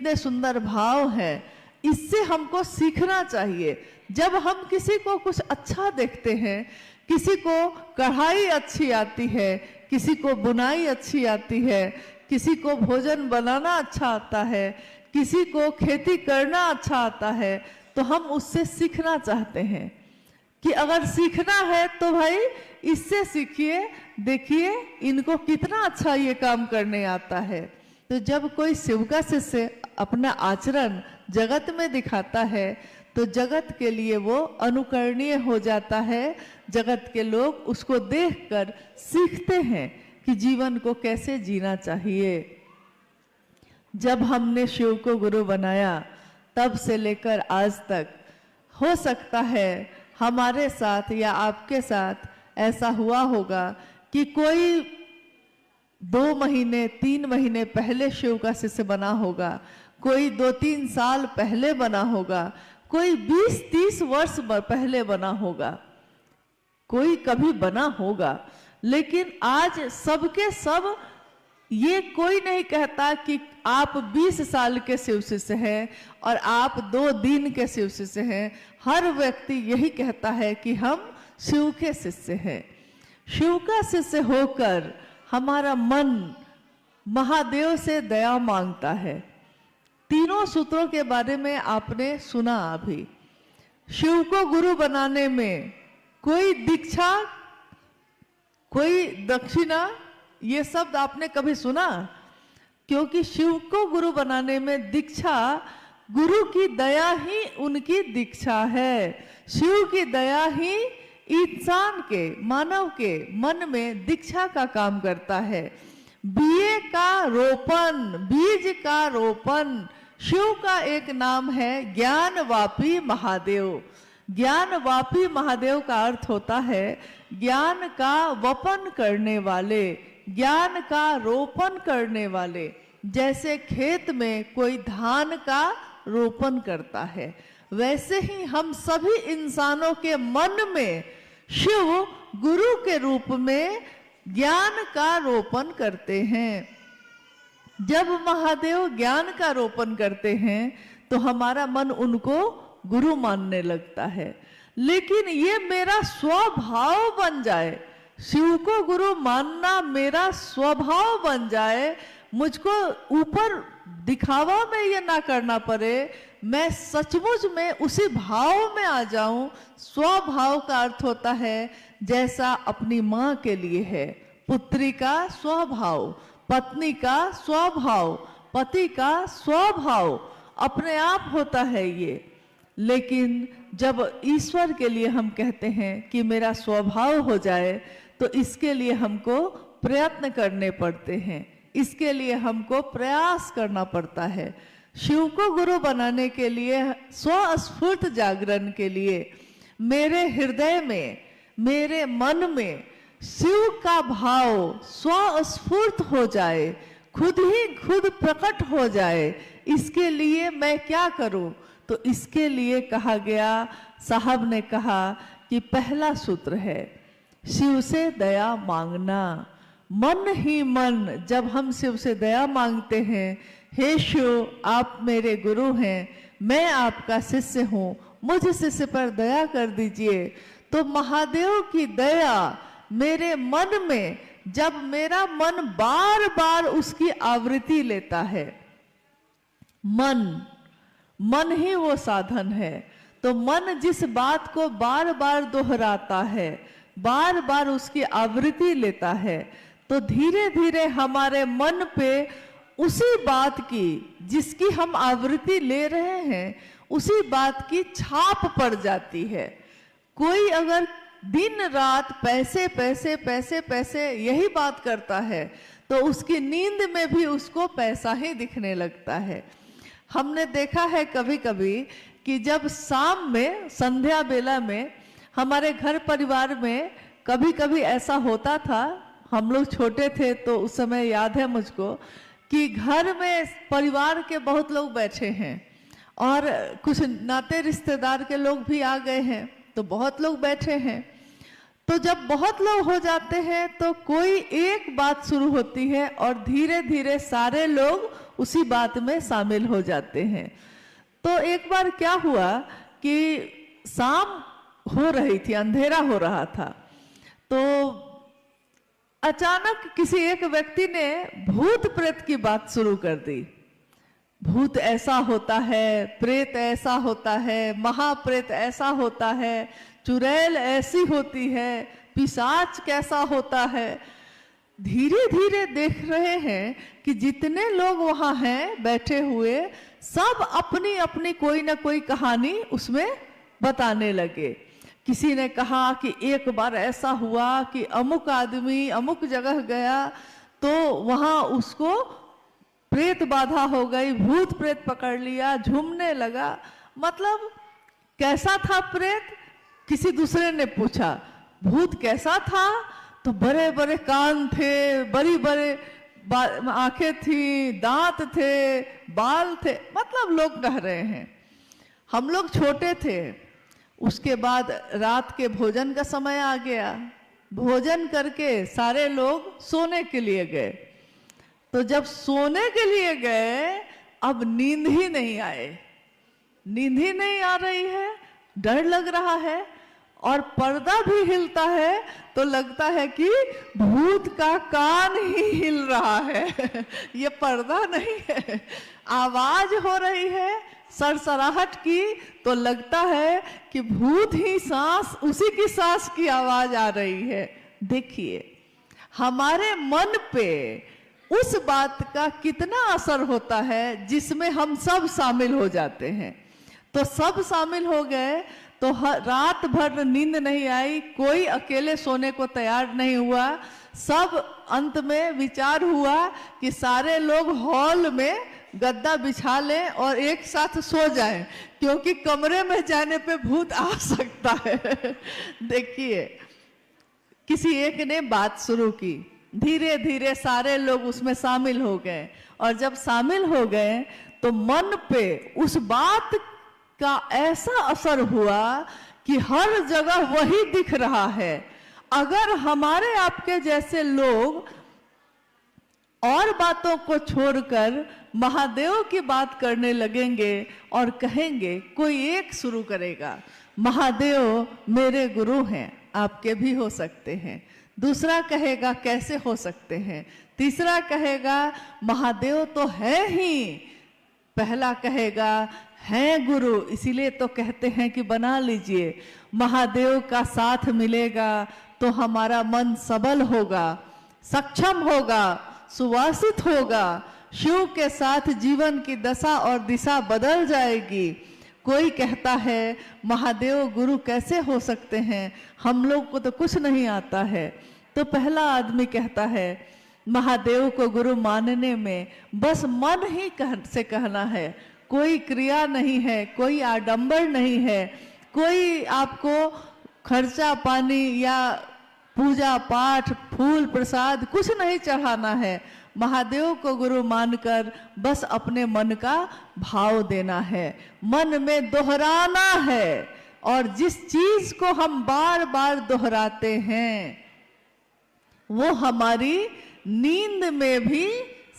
कितने सुंदर भाव हैं, इससे हमको सीखना चाहिए। जब हम किसी को कुछ अच्छा देखते हैं, किसी को कढ़ाई अच्छी आती है, किसी को बुनाई अच्छी आती है, किसी को भोजन बनाना अच्छा आता है, किसी को खेती करना अच्छा आता है, तो हम उससे सीखना चाहते हैं कि अगर सीखना है तो भाई इससे सीखिए, देखिए इनको कितना अच्छा ये काम करने आता है। तो जब कोई शिव का शिष्य अपना आचरण जगत में दिखाता है तो जगत के लिए वो अनुकरणीय हो जाता है। जगत के लोग उसको देखकर सीखते हैं कि जीवन को कैसे जीना चाहिए। जब हमने शिव को गुरु बनाया तब से लेकर आज तक, हो सकता है हमारे साथ या आपके साथ ऐसा हुआ होगा कि कोई 2 महीने 3 महीने पहले शिव का शिष्य बना होगा, कोई 2-3 साल पहले बना होगा, कोई 20-30 वर्ष पहले बना होगा, कोई कभी बना होगा। लेकिन आज सबके सब, ये कोई नहीं कहता कि आप 20 साल के शिव शिष्य हैं और आप 2 दिन के शिव शिष्य हैं। हर व्यक्ति यही कहता है कि हम शिव के शिष्य हैं। शिव का शिष्य होकर हमारा मन महादेव से दया मांगता है। तीनों सूत्रों के बारे में आपने सुना अभी। शिव को गुरु बनाने में कोई दीक्षा, कोई दक्षिणा, ये शब्द आपने कभी सुना? क्योंकि शिव को गुरु बनाने में दीक्षा, गुरु की दया ही उनकी दीक्षा है। शिव की दया ही इंसान के, मानव के मन में दीक्षा का काम करता है। बीए का रोपण, बीज का रोपण, शिव का एक नाम है ज्ञानवापी महादेव। ज्ञानवापी महादेव का अर्थ होता है ज्ञान का वपन करने वाले, ज्ञान का रोपण करने वाले। जैसे खेत में कोई धान का रोपण करता है, वैसे ही हम सभी इंसानों के मन में शिव गुरु के रूप में ज्ञान का रोपण करते हैं। जब महादेव ज्ञान का रोपण करते हैं तो हमारा मन उनको गुरु मानने लगता है। लेकिन ये मेरा स्वभाव बन जाए, शिव को गुरु मानना मेरा स्वभाव बन जाए, मुझको ऊपर दिखावा में ये ना करना पड़े, मैं सचमुच में उसी भाव में आ जाऊं। स्वभाव का अर्थ होता है जैसा अपनी माँ के लिए है, पुत्री का स्वभाव, पत्नी का स्वभाव, पति का स्वभाव अपने आप होता है ये। लेकिन जब ईश्वर के लिए हम कहते हैं कि मेरा स्वभाव हो जाए, तो इसके लिए हमको प्रयत्न करने पड़ते हैं, इसके लिए हमको प्रयास करना पड़ता है। शिव को गुरु बनाने के लिए, स्वस्फूर्त जागरण के लिए मेरे हृदय में, मेरे मन में शिव का भाव स्वस्फूर्त हो जाए, खुद ही खुद प्रकट हो जाए। इसके लिए मैं क्या करूं? तो इसके लिए कहा गया, साहब ने कहा कि पहला सूत्र है शिव से दया मांगना। मन ही मन जब हम शिव से दया मांगते हैं, हे शिव आप मेरे गुरु हैं, मैं आपका शिष्य हूं, मुझ शिष्य पर दया कर दीजिए, तो महादेव की दया मेरे मन में, जब मेरा मन बार बार उसकी आवृत्ति लेता है, मन ही वो साधन है, तो मन जिस बात को बार बार दोहराता है, बार बार उसकी आवृत्ति लेता है, तो धीरे धीरे हमारे मन पे उसी बात की, जिसकी हम आवृत्ति ले रहे हैं, उसी बात की छाप पड़ जाती है। कोई अगर दिन रात पैसे पैसे पैसे पैसे यही बात करता है, तो उसकी नींद में भी उसको पैसा ही दिखने लगता है। हमने देखा है कभी कभी कि जब शाम में, संध्या बेला में हमारे घर परिवार में कभी कभी ऐसा होता था, हम लोग छोटे थे तो उस समय याद है मुझको, कि घर में परिवार के बहुत लोग बैठे हैं और कुछ नाते रिश्तेदार के लोग भी आ गए हैं, तो बहुत लोग बैठे हैं। तो जब बहुत लोग हो जाते हैं तो कोई एक बात शुरू होती है और धीरे धीरे सारे लोग उसी बात में शामिल हो जाते हैं। तो एक बार क्या हुआ कि शाम हो रही थी, अंधेरा हो रहा था, तो अचानक किसी एक व्यक्ति ने भूत प्रेत की बात शुरू कर दी। भूत ऐसा होता है, प्रेत ऐसा होता है, महाप्रेत ऐसा होता है, चुड़ैल ऐसी होती है, पिशाच कैसा होता है। धीरे धीरे देख रहे हैं कि जितने लोग वहां हैं बैठे हुए, सब अपनी अपनी कोई ना कोई कहानी उसमें बताने लगे। किसी ने कहा कि एक बार ऐसा हुआ कि अमुक आदमी अमुक जगह गया तो वहां उसको प्रेत बाधा हो गई, भूत प्रेत पकड़ लिया, झूमने लगा। मतलब कैसा था प्रेत? किसी दूसरे ने पूछा भूत कैसा था? तो बड़े बड़े कान थे, बड़ी बड़े आंखें थी, दांत थे, बाल थे। मतलब लोग कह रहे हैं। हम लोग छोटे थे। उसके बाद रात के भोजन का समय आ गया। भोजन करके सारे लोग सोने के लिए गए। तो जब सोने के लिए गए, अब नींद ही नहीं आए, नींद ही नहीं आ रही है, डर लग रहा है और पर्दा भी हिलता है तो लगता है कि भूत का कान ही हिल रहा है। ये पर्दा नहीं है। आवाज हो रही है सरसराहट की, तो लगता है कि भूत ही सांस, उसी की सांस की आवाज आ रही है। देखिए हमारे मन पे उस बात का कितना असर होता है जिसमें हम सब शामिल हो जाते हैं। तो सब शामिल हो गए तो रात भर नींद नहीं आई, कोई अकेले सोने को तैयार नहीं हुआ। सब अंत में विचार हुआ कि सारे लोग हॉल में गद्दा बिछा लें और एक साथ सो जाएं, क्योंकि कमरे में जाने पे भूत आ सकता है। देखिए किसी एक ने बात शुरू की, धीरे धीरे सारे लोग उसमें शामिल हो गए और जब शामिल हो गए तो मन पे उस बात का ऐसा असर हुआ कि हर जगह वही दिख रहा है। अगर हमारे आपके जैसे लोग और बातों को छोड़कर महादेव की बात करने लगेंगे और कहेंगे, कोई एक शुरू करेगा महादेव मेरे गुरु हैं, आपके भी हो सकते हैं। दूसरा कहेगा कैसे हो सकते हैं। तीसरा कहेगा महादेव तो है ही। पहला कहेगा है गुरु, इसीलिए तो कहते हैं कि बना लीजिए। महादेव का साथ मिलेगा तो हमारा मन सबल होगा, सक्षम होगा, सुवासित होगा। शिव के साथ जीवन की दशा और दिशा बदल जाएगी। कोई कहता है महादेव गुरु कैसे हो सकते हैं, हम लोग को तो कुछ नहीं आता है। तो पहला आदमी कहता है महादेव को गुरु मानने में बस मन ही से कहना है, कोई क्रिया नहीं है, कोई आडंबर नहीं है, कोई आपको खर्चा पानी या पूजा पाठ फूल प्रसाद कुछ नहीं चढ़ाना है। महादेव को गुरु मानकर बस अपने मन का भाव देना है, मन में दोहराना है। और जिस चीज को हम बार बार दोहराते हैं वो हमारी नींद में भी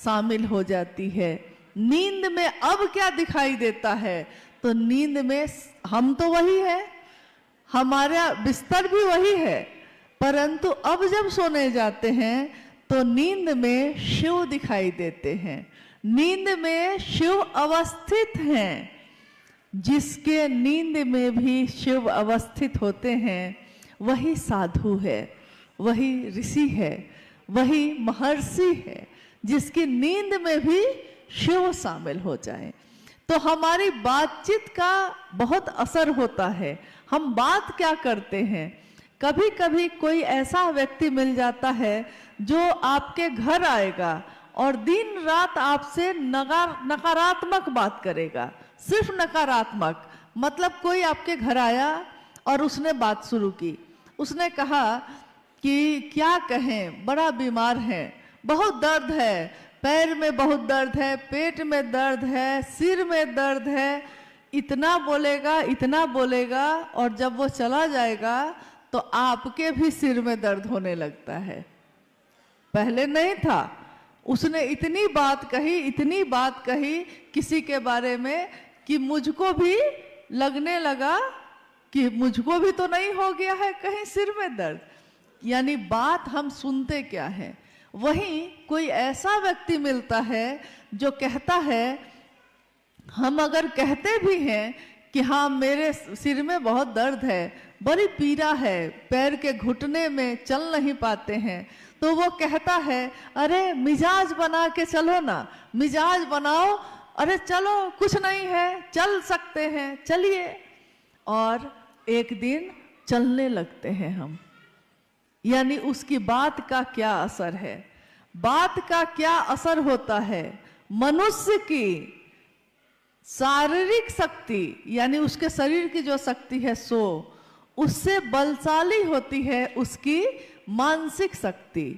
शामिल हो जाती है। नींद में अब क्या दिखाई देता है? तो नींद में हम तो वही है, हमारा बिस्तर भी वही है, परंतु अब जब सोने जाते हैं तो नींद में शिव दिखाई देते हैं। नींद में शिव अवस्थित हैं। जिसके नींद में भी शिव अवस्थित होते हैं वही साधु है, वही ऋषि है, वही महर्षि है, जिसकी नींद में भी शिव शामिल हो जाए। तो हमारी बातचीत का बहुत असर होता है। हम बात क्या करते हैं? कभी कभी कोई ऐसा व्यक्ति मिल जाता है जो आपके घर आएगा और दिन रात आपसे नकारात्मक बात करेगा, सिर्फ नकारात्मक। मतलब कोई आपके घर आया और उसने बात शुरू की, उसने कहा कि क्या कहें, बड़ा बीमार है, बहुत दर्द है, पैर में बहुत दर्द है, पेट में दर्द है, सिर में दर्द है। इतना बोलेगा, इतना बोलेगा, और जब वो चला जाएगा तो आपके भी सिर में दर्द होने लगता है। पहले नहीं था, उसने इतनी बात कही किसी के बारे में कि मुझको भी लगने लगा कि मुझको भी तो नहीं हो गया है कहीं सिर में दर्द। यानी बात हम सुनते क्या है। वहीं कोई ऐसा व्यक्ति मिलता है जो कहता है, हम अगर कहते भी हैं कि हाँ मेरे सिर में बहुत दर्द है, बड़ी पीड़ा है, पैर के घुटने में चल नहीं पाते हैं, तो वो कहता है अरे मिजाज बना के चलो ना, मिजाज बनाओ, अरे चलो कुछ नहीं है, चल सकते हैं, चलिए। और एक दिन चलने लगते हैं हम। यानी उसकी बात का क्या असर है, बात का क्या असर होता है। मनुष्य की शारीरिक शक्ति यानी उसके शरीर की जो शक्ति है सो उससे बलशाली होती है उसकी मानसिक शक्ति,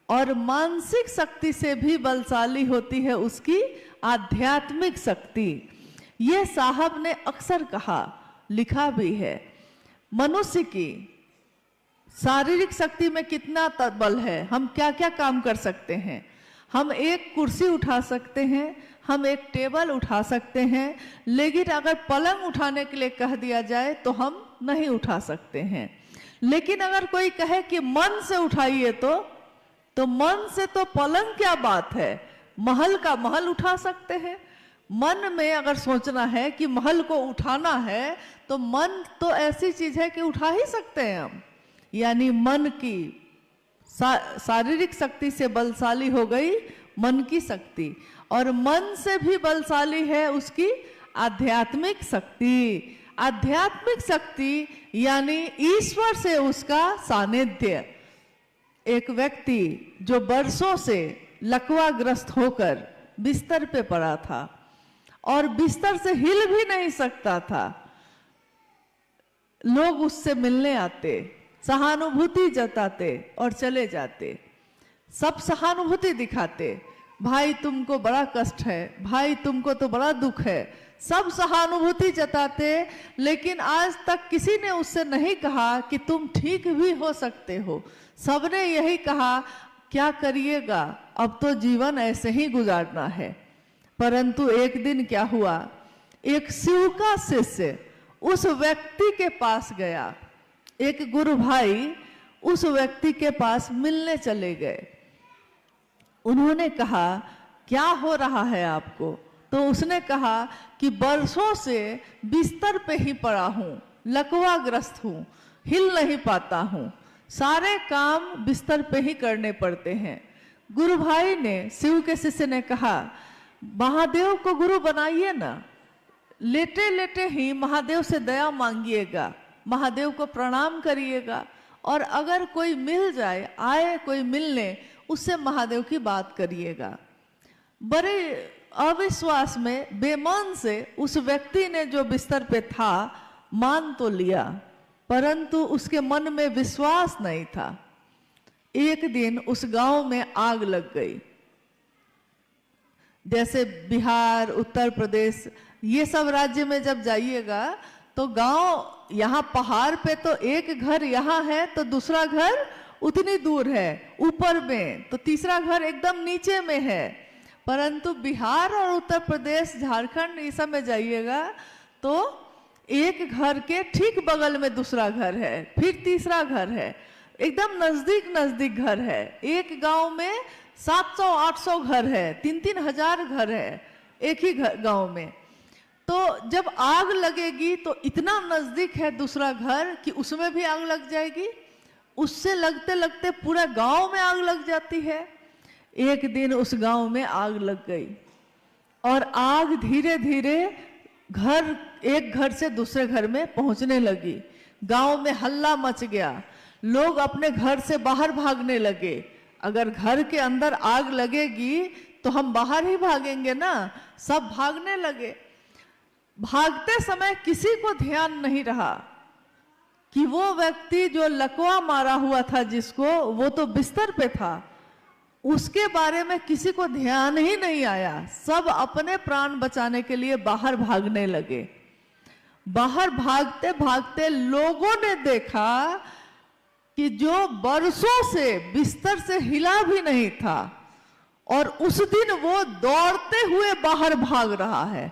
और मानसिक शक्ति से भी बलशाली होती है उसकी आध्यात्मिक शक्ति। ये साहब ने अक्सर कहा, लिखा भी है। मनुष्य की शारीरिक शक्ति में कितना बल है, हम क्या क्या काम कर सकते हैं। हम एक कुर्सी उठा सकते हैं, हम एक टेबल उठा सकते हैं, लेकिन अगर पलंग उठाने के लिए कह दिया जाए तो हम नहीं उठा सकते हैं। लेकिन अगर कोई कहे कि मन से उठाइए तो मन से तो पलंग क्या बात है, महल का महल उठा सकते हैं। मन में अगर सोचना है कि महल को उठाना है तो मन तो ऐसी चीज है कि उठा ही सकते हैं हम। यानी मन की शारीरिक शक्ति से बलशाली हो गई मन की शक्ति, और मन से भी बलशाली है उसकी आध्यात्मिक शक्ति। आध्यात्मिक शक्ति यानी ईश्वर से उसका सानिध्य। एक व्यक्ति जो बरसों से लकवाग्रस्त होकर बिस्तर पे पड़ा था और बिस्तर से हिल भी नहीं सकता था, लोग उससे मिलने आते, सहानुभूति जताते और चले जाते। सब सहानुभूति दिखाते, भाई तुमको बड़ा कष्ट है, भाई तुमको तो बड़ा दुख है, सब सहानुभूति जताते। लेकिन आज तक किसी ने उससे नहीं कहा कि तुम ठीक भी हो सकते हो। सबने यही कहा क्या करिएगा, अब तो जीवन ऐसे ही गुजारना है। परंतु एक दिन क्या हुआ, एक शिव का शिष्य उस व्यक्ति के पास गया। एक गुरु भाई उस व्यक्ति के पास मिलने चले गए। उन्होंने कहा क्या हो रहा है आपको? तो उसने कहा कि बरसों से बिस्तर पे ही पड़ा हूं, लकवाग्रस्त हूं, हिल नहीं पाता हूं, सारे काम बिस्तर पे ही करने पड़ते हैं। गुरु भाई ने, शिव के शिष्य ने कहा महादेव को गुरु बनाइए ना, लेटे लेटे ही महादेव से दया मांगिएगा, महादेव को प्रणाम करिएगा, और अगर कोई मिल जाए, आए कोई मिलने, उससे महादेव की बात करिएगा। बड़े अविश्वास में, बेमान से उस व्यक्ति ने जो बिस्तर पे था मान तो लिया, परंतु उसके मन में विश्वास नहीं था। एक दिन उस गांव में आग लग गई। जैसे बिहार, उत्तर प्रदेश, ये सब राज्य में जब जाइएगा तो गांव, यहाँ पहाड़ पे तो एक घर यहाँ है तो दूसरा घर उतनी दूर है, ऊपर में तो तीसरा घर एकदम नीचे में है। परंतु बिहार और उत्तर प्रदेश, झारखंड, ये सब में जाइएगा तो एक घर के ठीक बगल में दूसरा घर है, फिर तीसरा घर है, एकदम नजदीक नजदीक घर है। एक गांव में 700-800 घर है, 3-3 हजार घर है एक ही गांव में। तो जब आग लगेगी तो इतना नजदीक है दूसरा घर कि उसमें भी आग लग जाएगी, उससे लगते लगते पूरा गांव में आग लग जाती है। एक दिन उस गांव में आग लग गई और आग धीरे धीरे एक घर से दूसरे घर में पहुंचने लगी। गांव में हल्ला मच गया, लोग अपने घर से बाहर भागने लगे। अगर घर के अंदर आग लगेगी तो हम बाहर ही भागेंगे ना, सब भागने लगे। भागते समय किसी को ध्यान नहीं रहा कि वो व्यक्ति जो लकवा मारा हुआ था जिसको, वो तो बिस्तर पे था, उसके बारे में किसी को ध्यान ही नहीं आया। सब अपने प्राण बचाने के लिए बाहर भागने लगे। बाहर भागते भागते लोगों ने देखा कि जो बरसों से बिस्तर से हिला भी नहीं था, और उस दिन वो दौड़ते हुए बाहर भाग रहा है।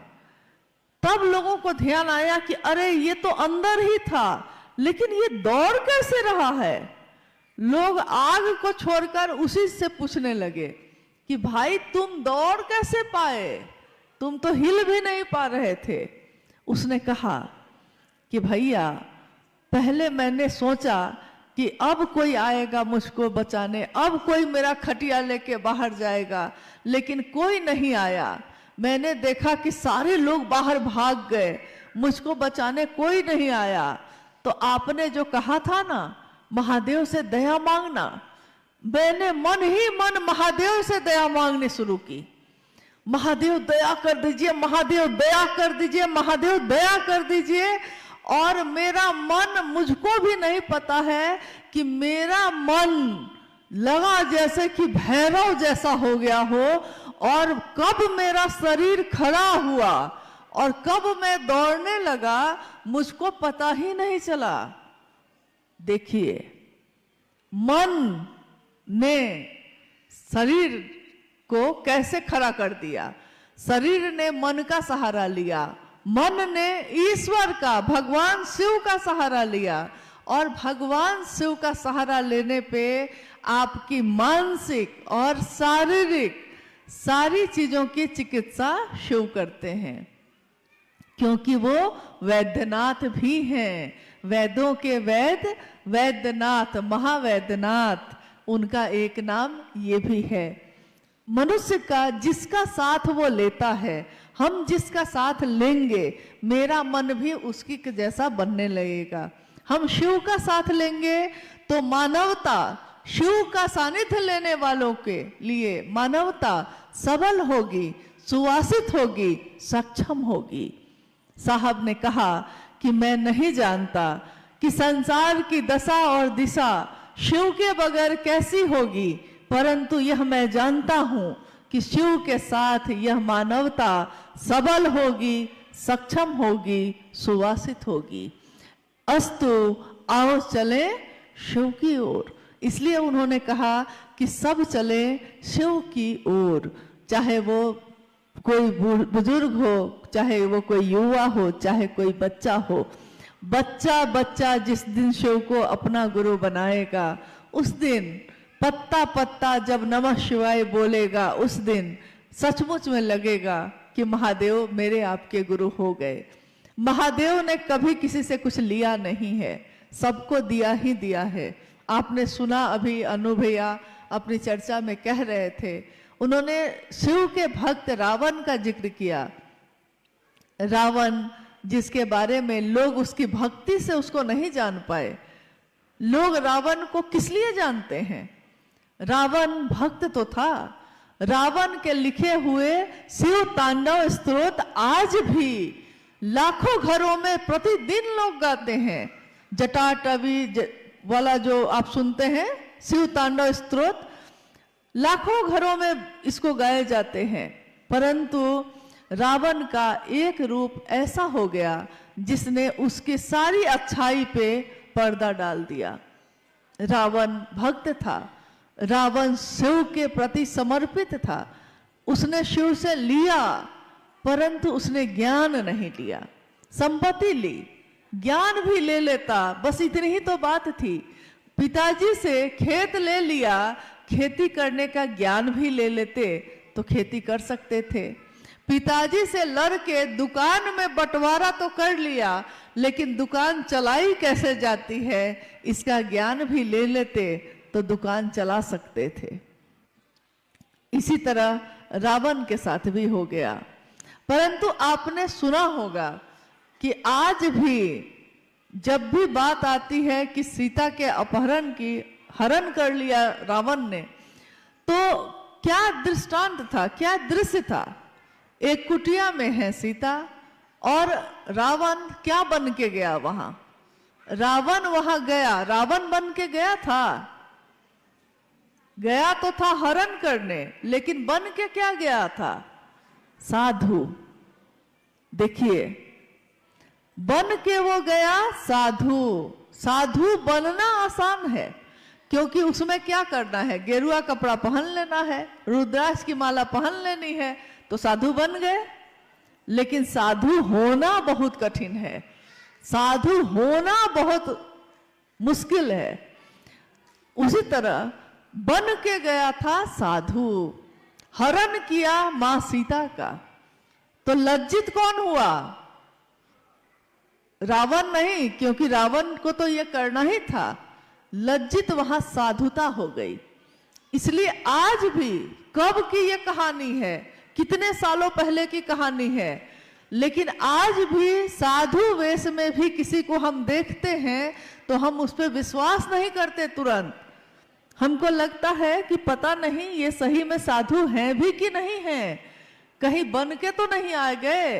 तब लोगों को ध्यान आया कि अरे ये तो अंदर ही था, लेकिन ये दौड़ कैसे रहा है। लोग आग को छोड़कर उसी से पूछने लगे कि भाई तुम दौड़ कैसे पाए, तुम तो हिल भी नहीं पा रहे थे। उसने कहा कि भैया पहले मैंने सोचा कि अब कोई आएगा मुझको बचाने, अब कोई मेरा खटिया लेके बाहर जाएगा, लेकिन कोई नहीं आया। मैंने देखा कि सारे लोग बाहर भाग गए, मुझको बचाने कोई नहीं आया। तो आपने जो कहा था ना महादेव से दया मांगना, मैंने मन ही मन महादेव से दया मांगनी शुरू की। महादेव दया कर दीजिए, महादेव दया कर दीजिए, महादेव दया कर दीजिए। और मेरा मन, मुझको भी नहीं पता है कि मेरा मन लगा जैसे कि भैरव जैसा हो गया हो, और कब मेरा शरीर खड़ा हुआ और कब मैं दौड़ने लगा मुझको पता ही नहीं चला। देखिए, मन ने शरीर को कैसे खड़ा कर दिया। शरीर ने मन का सहारा लिया, मन ने ईश्वर का, भगवान शिव का सहारा लिया, और भगवान शिव का सहारा लेने पे आपकी मानसिक और शारीरिक सारी चीजों की चिकित्सा शिव करते हैं, क्योंकि वो वैद्यनाथ भी हैं। वेदों के वेद वैद्यनाथ, महावैद्यनाथ, उनका एक नाम ये भी है। मनुष्य का जिसका साथ वो लेता है, हम जिसका साथ लेंगे, मेरा मन भी उसकी जैसा बनने लगेगा। हम शिव का साथ लेंगे तो मानवता, शिव का सानिध्य लेने वालों के लिए मानवता सबल होगी, सुवासित होगी, सक्षम होगी। साहब ने कहा कि मैं नहीं जानता कि संसार की दशा और दिशा शिव के बगैर कैसी होगी, परंतु यह मैं जानता हूं कि शिव के साथ यह मानवता सबल होगी, सक्षम होगी, सुवासित होगी। अस्तु, आओ चले शिव की ओर। इसलिए उन्होंने कहा कि सब चले शिव की ओर, चाहे वो कोई बुजुर्ग हो, चाहे वो कोई युवा हो, चाहे कोई बच्चा हो। बच्चा बच्चा जिस दिन शिव को अपना गुरु बनाएगा, उस दिन पत्ता पत्ता जब नमः शिवाय बोलेगा, उस दिन सचमुच में लगेगा कि महादेव मेरे आपके गुरु हो गए। महादेव ने कभी किसी से कुछ लिया नहीं है, सबको दिया ही दिया है। आपने सुना, अभी अनु भैया अपनी चर्चा में कह रहे थे, उन्होंने शिव के भक्त रावण का जिक्र किया। रावण जिसके बारे में लोग उसकी भक्ति से उसको नहीं जान पाए। लोग रावण को किस लिए जानते हैं? रावण भक्त तो था। रावण के लिखे हुए शिव तांडव स्तोत्र आज भी लाखों घरों में प्रतिदिन लोग गाते हैं। जटाटवी वाला जो आप सुनते हैं शिव तांडव स्तोत्र, लाखों घरों में इसको गाए जाते हैं। परंतु रावण का एक रूप ऐसा हो गया जिसने उसकी सारी अच्छाई पे पर्दा डाल दिया। रावण भक्त था, रावण शिव के प्रति समर्पित था। उसने शिव से लिया, परंतु उसने ज्ञान नहीं लिया। संपत्ति ली, ज्ञान भी ले लेता, बस इतनी ही तो बात थी। पिताजी से खेत ले लिया, खेती करने का ज्ञान भी ले लेते तो खेती कर सकते थे। पिताजी से लड़ के दुकान में बंटवारा तो कर लिया, लेकिन दुकान चलाई कैसे जाती है इसका ज्ञान भी ले लेते तो दुकान चला सकते थे। इसी तरह रावण के साथ भी हो गया। परंतु आपने सुना होगा कि आज भी जब भी बात आती है कि सीता के अपहरण की, हरण कर लिया रावण ने, तो क्या दृष्टांत था, क्या दृश्य था? एक कुटिया में है सीता और रावण क्या बन के गया वहां? रावण वहां गया, रावण बन के गया था, गया तो था हरण करने, लेकिन बन के क्या गया था? साधु। देखिए, बन के वो गया साधु। साधु बनना आसान है, क्योंकि उसमें क्या करना है, गेरुआ कपड़ा पहन लेना है, रुद्राक्ष की माला पहन लेनी है, तो साधु बन गए। लेकिन साधु होना बहुत कठिन है, साधु होना बहुत मुश्किल है। उसी तरह बन के गया था साधु, हरण किया मां सीता का, तो लज्जित कौन हुआ? रावण नहीं, क्योंकि रावण को तो यह करना ही था। लज्जित वहां साधुता हो गई। इसलिए आज भी, कब की यह कहानी है, कितने सालों पहले की कहानी है, लेकिन आज भी साधु वेश में भी किसी को हम देखते हैं तो हम उस पर विश्वास नहीं करते तुरंत। हमको लगता है कि पता नहीं ये सही में साधु हैं भी कि नहीं हैं, कहीं बन के तो नहीं आ गए।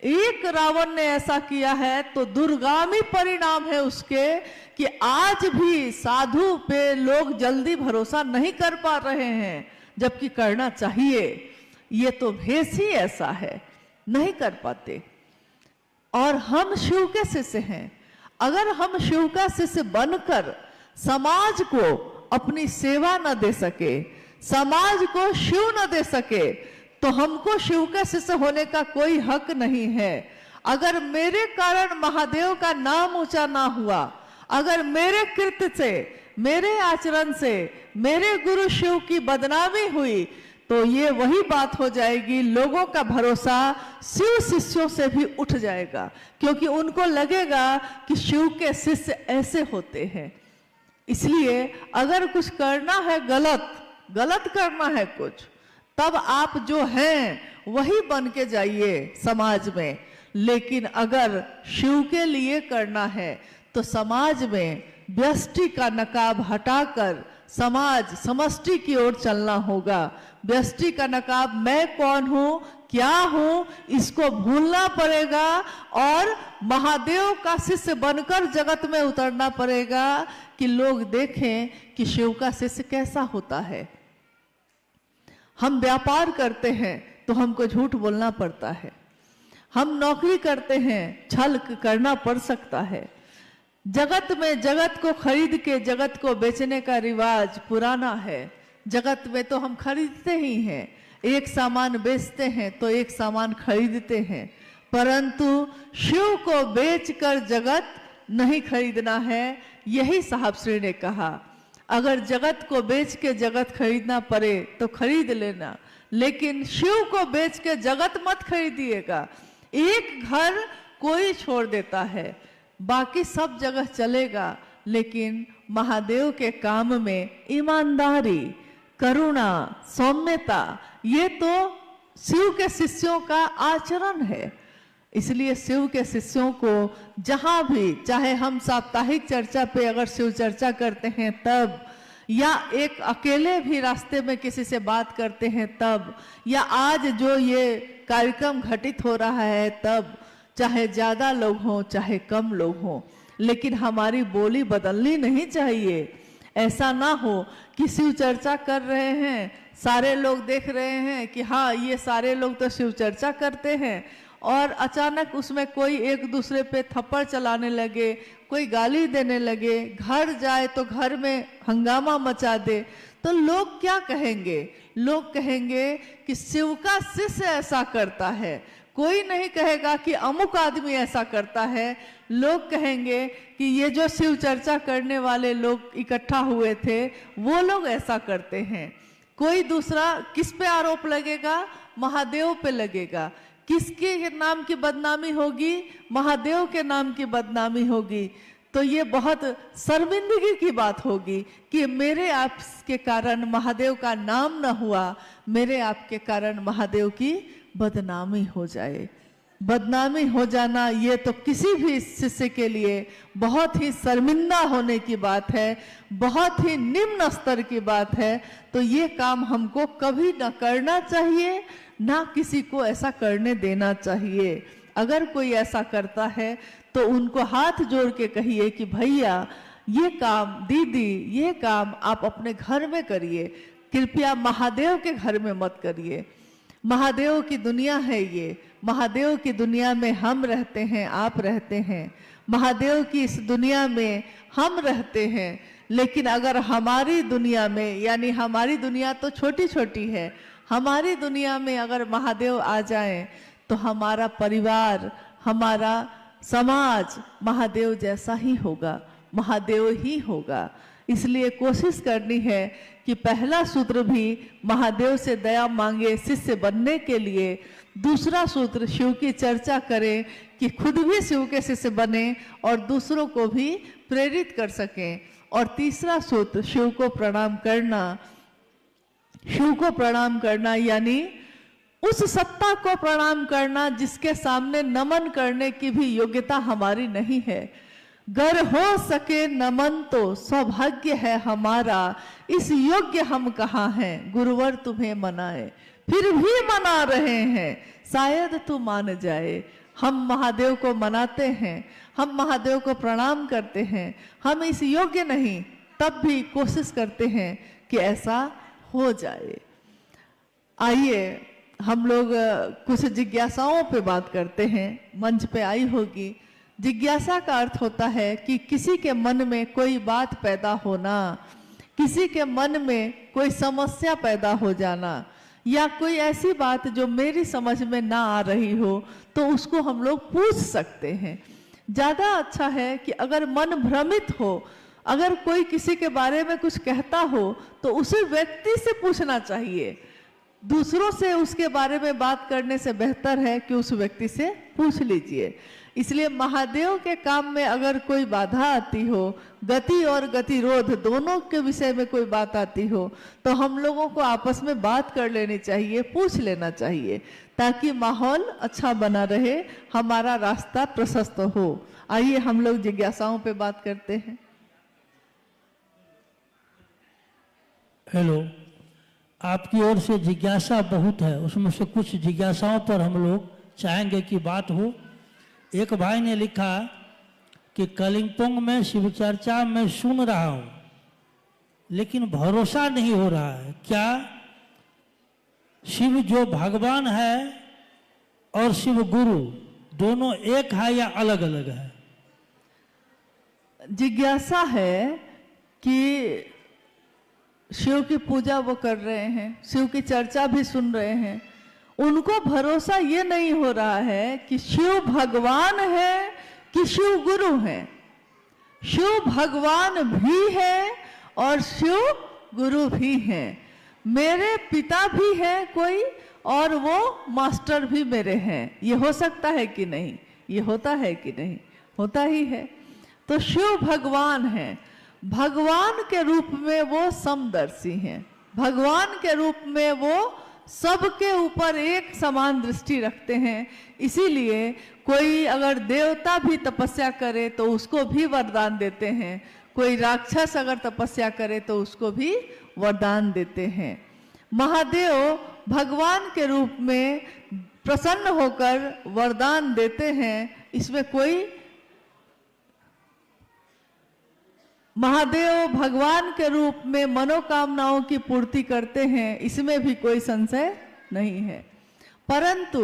एक रावण ने ऐसा किया है तो दुर्गामी परिणाम है उसके कि आज भी साधु पे लोग जल्दी भरोसा नहीं कर पा रहे हैं, जबकि करना चाहिए। ये तो भेष ही ऐसा है, नहीं कर पाते। और हम शिव के शिष्य हैं, अगर हम शिव का शिष्य बनकर समाज को अपनी सेवा न दे सके, समाज को शिव न दे सके, तो हमको शिव का शिष्य होने का कोई हक नहीं है। अगर मेरे कारण महादेव का नाम ऊंचा ना हुआ, अगर मेरे कृत्य से, मेरे आचरण से मेरे गुरु शिव की बदनामी हुई, तो ये वही बात हो जाएगी, लोगों का भरोसा शिव शिष्यों से भी उठ जाएगा, क्योंकि उनको लगेगा कि शिव के शिष्य ऐसे होते हैं। इसलिए अगर कुछ करना है गलत करना है कुछ, तब आप जो हैं वही बन के जाइए समाज में। लेकिन अगर शिव के लिए करना है तो समाज में व्यष्टि का नकाब हटाकर समाज समष्टि की ओर चलना होगा। व्यष्टि का नकाब, मैं कौन हूं, क्या हूं, इसको भूलना पड़ेगा और महादेव का शिष्य बनकर जगत में उतरना पड़ेगा कि लोग देखें कि शिव का शिष्य कैसा होता है। हम व्यापार करते हैं तो हमको झूठ बोलना पड़ता है, हम नौकरी करते हैं छल करना पड़ सकता है। जगत में जगत को खरीद के जगत को बेचने का रिवाज पुराना है। जगत में तो हम खरीदते ही हैं, एक सामान बेचते हैं तो एक सामान खरीदते हैं, परंतु शिव को बेचकर जगत नहीं खरीदना है। यही साहब श्री ने कहा, अगर जगत को बेच के जगत खरीदना पड़े तो खरीद लेना, लेकिन शिव को बेच के जगत मत खरीदिएगा। एक घर कोई छोड़ देता है, बाकी सब जगह चलेगा, लेकिन महादेव के काम में ईमानदारी, करुणा, सौम्यता, ये तो शिव के शिष्यों का आचरण है। इसलिए शिव के शिष्यों को जहां भी, चाहे हम साप्ताहिक चर्चा पे अगर शिव चर्चा करते हैं तब, या एक अकेले भी रास्ते में किसी से बात करते हैं तब, या आज जो ये कार्यक्रम घटित हो रहा है तब, चाहे ज्यादा लोग हों चाहे कम लोग हों, लेकिन हमारी बोली बदलनी नहीं चाहिए। ऐसा ना हो कि शिव चर्चा कर रहे हैं, सारे लोग देख रहे हैं कि हाँ ये सारे लोग तो शिव चर्चा करते हैं, और अचानक उसमें कोई एक दूसरे पे थप्पड़ चलाने लगे, कोई गाली देने लगे, घर जाए तो घर में हंगामा मचा दे, तो लोग क्या कहेंगे? लोग कहेंगे कि शिव का शिष्य ऐसा करता है। कोई नहीं कहेगा कि अमुक आदमी ऐसा करता है, लोग कहेंगे कि ये जो शिव चर्चा करने वाले लोग इकट्ठा हुए थे वो लोग ऐसा करते हैं। कोई दूसरा किस पे आरोप लगेगा? महादेव पे लगेगा। किसके नाम की बदनामी होगी? महादेव के नाम की बदनामी होगी। तो ये बहुत शर्मिंदगी की बात होगी कि मेरे आपके कारण महादेव का नाम न हुआ, मेरे आपके कारण महादेव की बदनामी हो जाए। बदनामी हो जाना ये तो किसी भी शिष्य के लिए बहुत ही शर्मिंदा होने की बात है, बहुत ही निम्न स्तर की बात है। तो ये काम हमको कभी ना करना चाहिए, ना किसी को ऐसा करने देना चाहिए। अगर कोई ऐसा करता है तो उनको हाथ जोड़ के कहिए कि भैया ये काम, दीदी ये काम आप अपने घर में करिए, कृपया महादेव के घर में मत करिए। महादेव की दुनिया है ये, महादेव की दुनिया में हम रहते हैं, आप रहते हैं, महादेव की इस दुनिया में हम रहते हैं। लेकिन अगर हमारी दुनिया में, यानी हमारी दुनिया तो छोटी छोटी है, हमारी दुनिया में अगर महादेव आ जाएं तो हमारा परिवार, हमारा समाज महादेव जैसा ही होगा, महादेव ही होगा। इसलिए कोशिश करनी है कि पहला सूत्र भी महादेव से दया मांगे शिष्य बनने के लिए, दूसरा सूत्र शिव की चर्चा करें कि खुद भी शिव के शिष्य बने और दूसरों को भी प्रेरित कर सकें, और तीसरा सूत्र शिव को प्रणाम करना। शिव को प्रणाम करना यानी उस सत्ता को प्रणाम करना जिसके सामने नमन करने की भी योग्यता हमारी नहीं है। गर हो सके नमन तो सौभाग्य है हमारा, इस योग्य हम कहाँ हैं, गुरुवर तुम्हें मनाए, फिर भी मना रहे हैं, शायद तू मान जाए। हम महादेव को मनाते हैं, हम महादेव को प्रणाम करते हैं, हम इस योग्य नहीं, तब भी कोशिश करते हैं कि ऐसा हो जाए। आइए हम लोग कुछ जिज्ञासाओं पे बात करते हैं। मंच पे आई होगी, जिज्ञासा का अर्थ होता है कि किसी के मन में कोई बात पैदा होना, किसी के मन में कोई समस्या पैदा हो जाना, या कोई ऐसी बात जो मेरी समझ में ना आ रही हो तो उसको हम लोग पूछ सकते हैं। ज़्यादा अच्छा है कि अगर मन भ्रमित हो, अगर कोई किसी के बारे में कुछ कहता हो तो उसे व्यक्ति से पूछना चाहिए। दूसरों से उसके बारे में बात करने से बेहतर है कि उस व्यक्ति से पूछ लीजिए। इसलिए महादेव के काम में अगर कोई बाधा आती हो, गति और गतिरोध दोनों के विषय में कोई बात आती हो, तो हम लोगों को आपस में बात कर लेनी चाहिए, पूछ लेना चाहिए, ताकि माहौल अच्छा बना रहे, हमारा रास्ता प्रशस्त हो। आइए हम लोग जिज्ञासाओं पे बात करते हैं। हेलो, आपकी ओर से जिज्ञासा बहुत है, उसमें से कुछ जिज्ञासाओं पर हम लोग चाहेंगे कि बात हो। एक भाई ने लिखा कि कलिम्पोंग में शिव चर्चा में सुन रहा हूं लेकिन भरोसा नहीं हो रहा है, क्या शिव जो भगवान है और शिव गुरु दोनों एक है या अलग अलग है? जिज्ञासा है कि शिव की पूजा वो कर रहे हैं, शिव की चर्चा भी सुन रहे हैं, उनको भरोसा ये नहीं हो रहा है कि शिव भगवान है कि शिव गुरु है। शिव भगवान भी है और शिव गुरु भी है। मेरे पिता भी हैं कोई और वो मास्टर भी मेरे हैं, ये हो सकता है कि नहीं? ये होता है कि नहीं? होता ही है। तो शिव भगवान है, भगवान के रूप में वो समदर्शी हैं, भगवान के रूप में वो सबके ऊपर एक समान दृष्टि रखते हैं। इसीलिए कोई अगर देवता भी तपस्या करे तो उसको भी वरदान देते हैं, कोई राक्षस अगर तपस्या करे तो उसको भी वरदान देते हैं। महादेव भगवान के रूप में प्रसन्न होकर वरदान देते हैं, इसमें कोई, महादेव भगवान के रूप में मनोकामनाओं की पूर्ति करते हैं, इसमें भी कोई संशय नहीं है। परंतु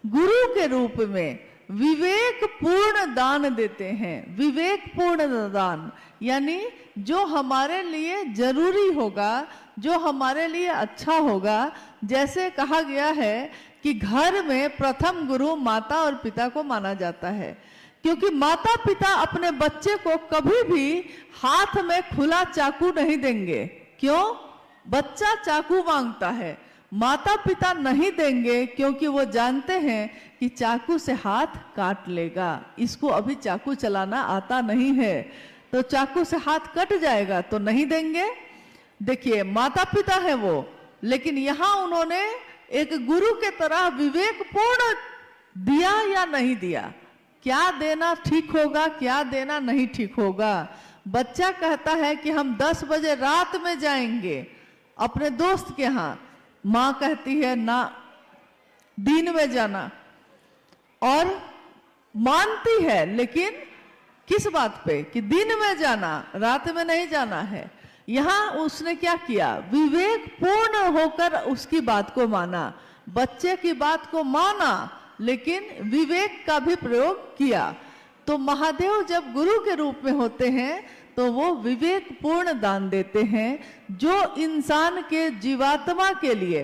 गुरु के रूप में विवेक पूर्ण दान देते हैं। विवेक पूर्ण दान यानी जो हमारे लिए जरूरी होगा, जो हमारे लिए अच्छा होगा। जैसे कहा गया है कि घर में प्रथम गुरु माता और पिता को माना जाता है, क्योंकि माता पिता अपने बच्चे को कभी भी हाथ में खुला चाकू नहीं देंगे। क्यों? बच्चा चाकू मांगता है, माता पिता नहीं देंगे क्योंकि वो जानते हैं कि चाकू से हाथ काट लेगा, इसको अभी चाकू चलाना आता नहीं है, तो चाकू से हाथ कट जाएगा, तो नहीं देंगे। देखिए, माता पिता है वो, लेकिन यहाँ उन्होंने एक गुरु के तरह विवेकपूर्ण दिया या नहीं दिया, क्या देना ठीक होगा, क्या देना नहीं ठीक होगा। बच्चा कहता है कि हम 10 बजे रात में जाएंगे अपने दोस्त के यहाँ, माँ कहती है ना, दिन में जाना, और मानती है, लेकिन किस बात पे? कि दिन में जाना, रात में नहीं जाना है। यहाँ उसने क्या किया? विवेक पूर्ण होकर उसकी बात को माना, बच्चे की बात को माना, लेकिन विवेक का भी प्रयोग किया। तो महादेव जब गुरु के रूप में होते हैं तो तो वो विवेकपूर्ण दान देते हैं, जो इंसान के जीवात्मा के लिए,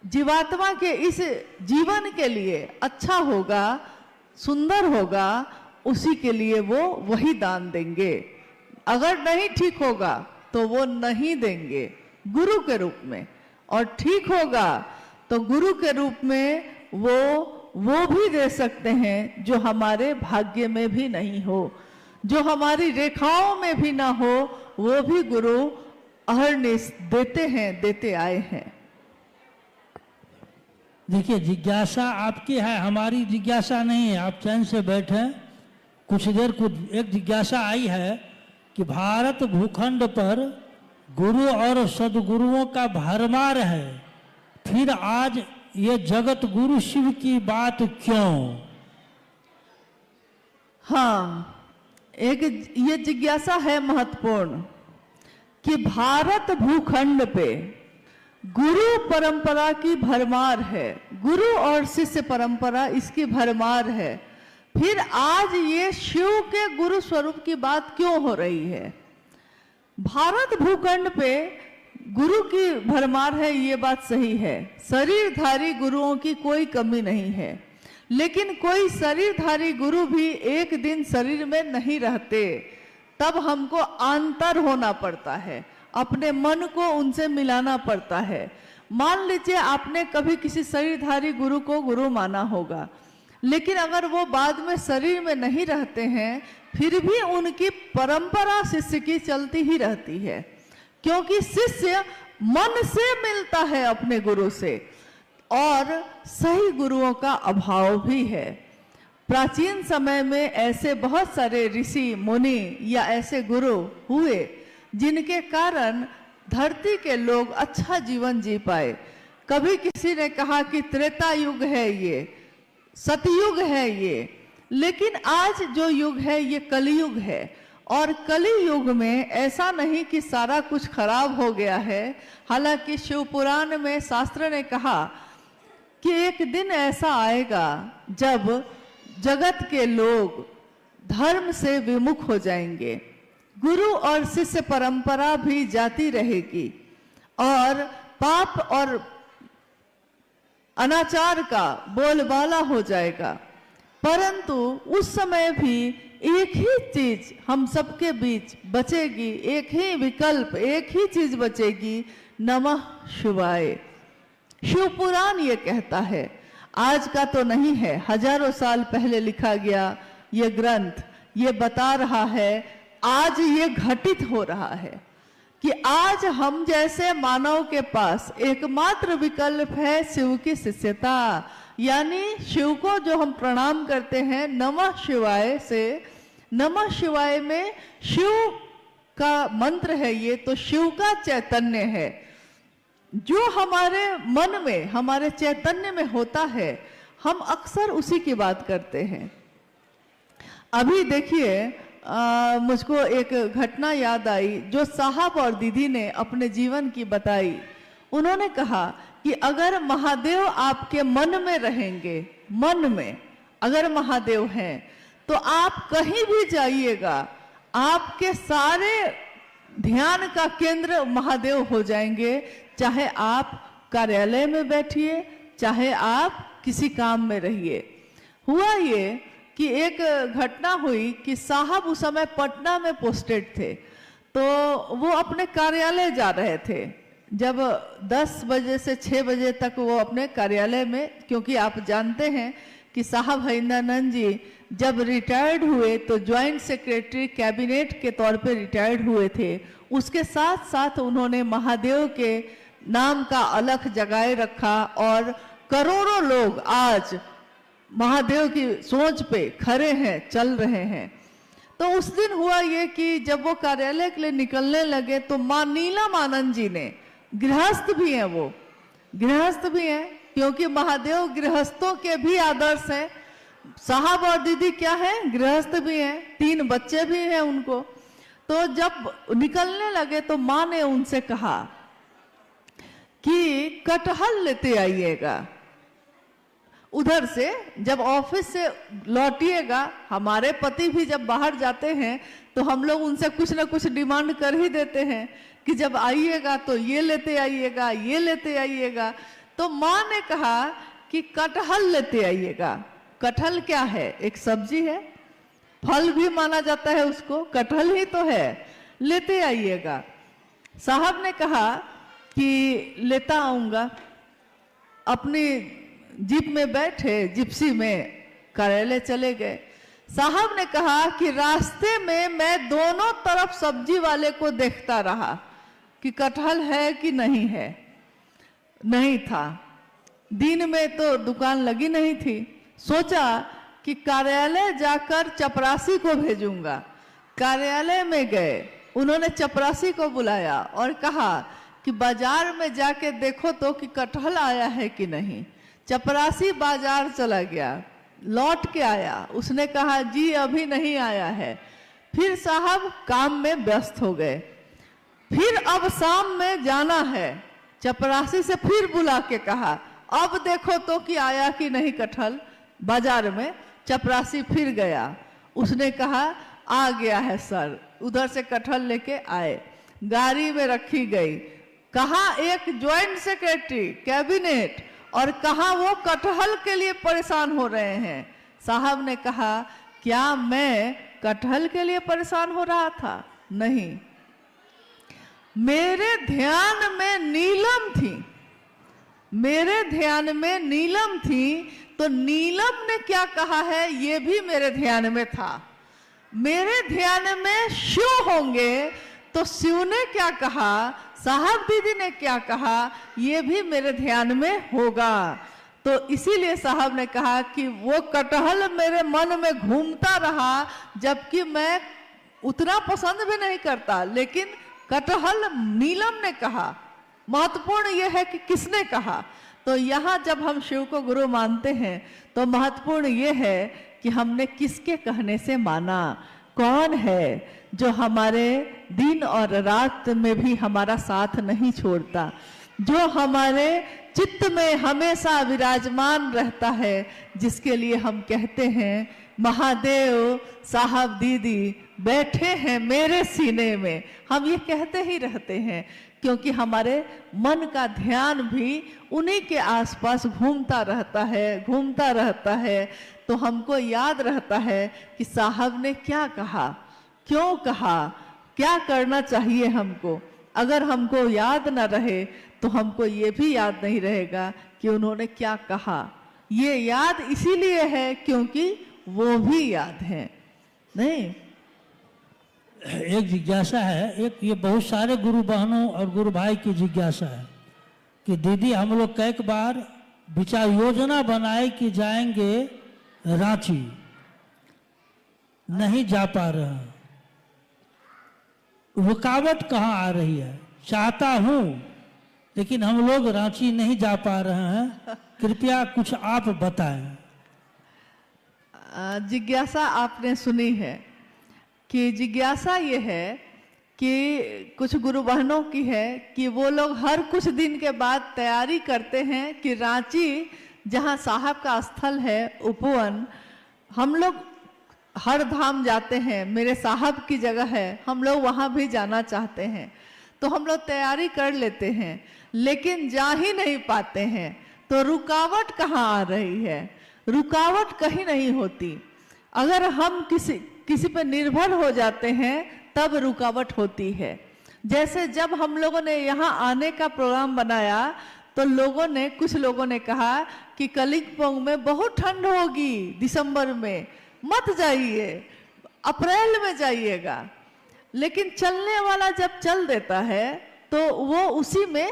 जीवात्मा के इस जीवन के लिए अच्छा होगा, सुंदर होगा, उसी के लिए वो वही दान देंगे। अगर नहीं ठीक होगा तो वो नहीं देंगे गुरु के रूप में, और ठीक होगा तो गुरु के रूप में वो भी दे सकते हैं जो हमारे भाग्य में भी नहीं हो, जो हमारी रेखाओं में भी ना हो, वो भी गुरु अहर्निश देते हैं, देते आए हैं। देखिए, जिज्ञासा आपकी है, हमारी जिज्ञासा नहीं है। आप चैन से बैठे, कुछ देर एक जिज्ञासा आई है कि भारत भूखंड पर गुरु और सदगुरुओं का भरमार है, फिर आज ये जगत गुरु शिव की बात क्यों? हाँ, एक ये जिज्ञासा है महत्वपूर्ण कि भारत भूखंड पे गुरु परंपरा की भरमार है, गुरु और शिष्य परंपरा इसकी भरमार है, फिर आज ये शिव के गुरु स्वरूप की बात क्यों हो रही है? भारत भूखंड पे गुरु की भरमार है, ये बात सही है। शरीरधारी गुरुओं की कोई कमी नहीं है, लेकिन कोई शरीरधारी गुरु भी एक दिन शरीर में नहीं रहते, तब हमको आंतर होना पड़ता है, अपने मन को उनसे मिलाना पड़ता है। मान लीजिए आपने कभी किसी शरीरधारी गुरु को गुरु माना होगा, लेकिन अगर वो बाद में शरीर में नहीं रहते हैं, फिर भी उनकी परंपरा शिष्य की चलती ही रहती है, क्योंकि शिष्य मन से मिलता है अपने गुरु से, और सही गुरुओं का अभाव भी है। प्राचीन समय में ऐसे बहुत सारे ऋषि मुनि या ऐसे गुरु हुए जिनके कारण धरती के लोग अच्छा जीवन जी पाए। कभी किसी ने कहा कि त्रेता युग है, ये सतयुग है ये, लेकिन आज जो युग है ये कलयुग है, और कली युग में ऐसा नहीं कि सारा कुछ खराब हो गया है। हालांकि शिव पुराण में शास्त्र ने कहा कि एक दिन ऐसा आएगा जब जगत के लोग धर्म से विमुख हो जाएंगे, गुरु और शिष्य परंपरा भी जाती रहेगी, और पाप और अनाचार का बोलबाला हो जाएगा। परंतु उस समय भी एक ही चीज हम सबके बीच बचेगी, एक ही विकल्प, एक ही चीज बचेगी, नमः शिवाय। शिव पुराण ये कहता है, आज का तो नहीं है, हजारों साल पहले लिखा गया ये ग्रंथ ये बता रहा है, आज ये घटित हो रहा है कि आज हम जैसे मानव के पास एकमात्र विकल्प है शिव की शिष्यता। यानी शिव को जो हम प्रणाम करते हैं नमः शिवाय से, नमः शिवाय में शिव का मंत्र है, ये तो शिव का चैतन्य है जो हमारे मन में, हमारे चैतन्य में होता है, हम अक्सर उसी की बात करते हैं। अभी देखिए, मुझको एक घटना याद आई जो साहब और दीदी ने अपने जीवन की बताई। उन्होंने कहा कि अगर महादेव आपके मन में रहेंगे, मन में अगर महादेव हैं, तो आप कहीं भी जाइएगा, आपके सारे ध्यान का केंद्र महादेव हो जाएंगे, चाहे आप कार्यालय में बैठिए, चाहे आप किसी काम में रहिए। हुआ ये कि एक घटना हुई कि साहब उस समय पटना में पोस्टेड थे, तो वो अपने कार्यालय जा रहे थे। जब 10 बजे से 6 बजे तक वो अपने कार्यालय में, क्योंकि आप जानते हैं कि साहब हरिंद्रानंद जी जब रिटायर्ड हुए तो ज्वाइंट सेक्रेटरी कैबिनेट के तौर पे रिटायर्ड हुए थे। उसके साथ साथ उन्होंने महादेव के नाम का अलख जगाए रखा, और करोड़ों लोग आज महादेव की सोच पे खड़े हैं, चल रहे हैं। तो उस दिन हुआ ये कि जब वो कार्यालय के लिए निकलने लगे तो मां नीलम आनंद जी ने, गृहस्थ भी हैं, वो गृहस्थ भी हैं, क्योंकि महादेव गृहस्थों के भी आदर्श हैं। साहब और दीदी क्या है, गृहस्थ भी हैं, 3 बच्चे भी हैं उनको। तो जब निकलने लगे तो मां ने उनसे कहा कि कटहल लेते आइएगा। उधर से जब ऑफिस से लौटिएगा, हमारे पति भी जब बाहर जाते हैं तो हम लोग उनसे कुछ ना कुछ डिमांड कर ही देते हैं कि जब आइएगा तो ये लेते आइएगा, ये लेते आइएगा। तो माँ ने कहा कि कटहल लेते आइएगा। कटहल क्या है? एक सब्जी है, फल भी माना जाता है उसको, कटहल ही तो है, लेते आइएगा। साहब ने कहा कि लेता आऊंगा। अपनी जीप में बैठे, जिप्सी में कार्यालय चले गए। साहब ने कहा कि रास्ते में मैं दोनों तरफ सब्जी वाले को देखता रहा कि कटहल है कि नहीं है। नहीं था। दिन में तो दुकान लगी नहीं थी। सोचा कि कार्यालय जाकर चपरासी को भेजूंगा। कार्यालय में गए, उन्होंने चपरासी को बुलाया और कहा कि बाजार में जाके देखो तो कि कटहल आया है कि नहीं। चपरासी बाजार चला गया, लौट के आया, उसने कहा जी अभी नहीं आया है। फिर साहब काम में व्यस्त हो गए। फिर अब शाम में जाना है, चपरासी से फिर बुला के कहा अब देखो तो कि आया कि नहीं कटहल बाजार में। चपरासी फिर गया, उसने कहा आ गया है सर। उधर से कटहल लेके आए, गाड़ी में रखी गई। कहा एक ज्वाइंट सेक्रेटरी कैबिनेट और कहा वो कटहल के लिए परेशान हो रहे हैं। साहब ने कहा क्या मैं कटहल के लिए परेशान हो रहा था? नहीं, मेरे ध्यान में नीलम थी। मेरे ध्यान में नीलम थी तो नीलम ने क्या कहा है ये भी मेरे ध्यान में था। मेरे ध्यान में शिव होंगे तो शिव ने क्या कहा, साहब दीदी ने क्या कहा, ये भी मेरे ध्यान में होगा। तो इसीलिए साहब ने कहा कि वो कटहल मेरे मन में घूमता रहा, जबकि मैं उतना पसंद भी नहीं करता, लेकिन कटहल नीलम ने कहा। महत्वपूर्ण यह है कि किसने कहा। तो यहाँ जब हम शिव को गुरु मानते हैं तो महत्वपूर्ण यह है कि हमने किसके कहने से माना। कौन है जो हमारे दिन और रात में भी हमारा साथ नहीं छोड़ता, जो हमारे चित्त में हमेशा विराजमान रहता है, जिसके लिए हम कहते हैं महादेव साहब दीदी बैठे हैं मेरे सीने में। हम ये कहते ही रहते हैं क्योंकि हमारे मन का ध्यान भी उन्हीं के आसपास घूमता रहता है। तो हमको याद रहता है कि साहब ने क्या कहा, क्यों कहा, क्या करना चाहिए हमको। अगर हमको याद ना रहे तो हमको ये भी याद नहीं रहेगा कि उन्होंने क्या कहा। ये याद इसीलिए है क्योंकि वो भी याद है। नहीं, एक जिज्ञासा है, एक ये बहुत सारे गुरु बहनों और गुरु भाई की जिज्ञासा है कि दीदी हम लोग कई बार विचार योजना बनाए कि जाएंगे रांची, नहीं जा पा रहे हैं, रुकावट कहाँ आ रही है? चाहता हूँ लेकिन हम लोग रांची नहीं जा पा रहे हैं, कृपया कुछ आप बताएं। जिज्ञासा आपने सुनी है कि जिज्ञासा ये है कि कुछ गुरु बहनों की है कि वो लोग हर कुछ दिन के बाद तैयारी करते हैं कि रांची जहाँ साहब का स्थल है उपवन, हम लोग हर धाम जाते हैं, मेरे साहब की जगह है, हम लोग वहाँ भी जाना चाहते हैं। तो हम लोग तैयारी कर लेते हैं लेकिन जा ही नहीं पाते हैं। तो रुकावट कहाँ आ रही है? रुकावट कहीं नहीं होती। अगर हम किसी पर निर्भर हो जाते हैं तब रुकावट होती है। जैसे जब हम लोगों ने यहाँ आने का प्रोग्राम बनाया तो कुछ लोगों ने कहा कि कलिम्पोंग में बहुत ठंड होगी दिसंबर में, मत जाइए, अप्रैल में जाइएगा। लेकिन चलने वाला जब चल देता है तो वो उसी में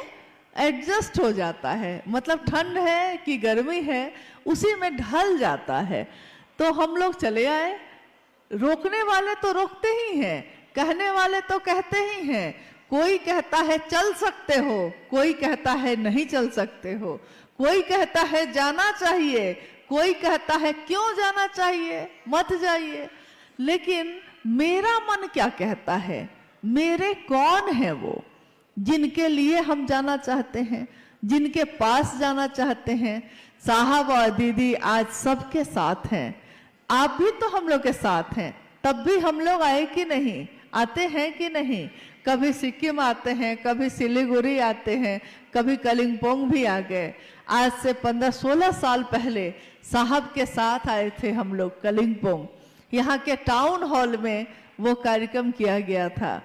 एडजस्ट हो जाता है, मतलब ठंड है कि गर्मी है उसी में ढल जाता है। तो हम लोग चले आए। रोकने वाले तो रोकते ही हैं, कहने वाले तो कहते ही हैं। कोई कहता है चल सकते हो, कोई कहता है नहीं चल सकते हो, कोई कहता है जाना चाहिए, कोई कहता है क्यों जाना चाहिए, मत जाइए। लेकिन मेरा मन क्या कहता है? मेरे कौन है वो जिनके लिए हम जाना चाहते हैं, जिनके पास जाना चाहते हैं, साहब और दीदी आज सबके साथ हैं। आप भी तो हम लोग के साथ हैं, तब भी हम लोग आए कि नहीं, आते हैं कि नहीं? कभी सिक्किम आते हैं, कभी सिलीगुड़ी आते हैं, कभी कलिम्पोंग भी आ गए। आज से 15-16 साल पहले साहब के साथ आए थे हम लोग कलिम्पोंग। यहाँ के टाउन हॉल में वो कार्यक्रम किया गया था।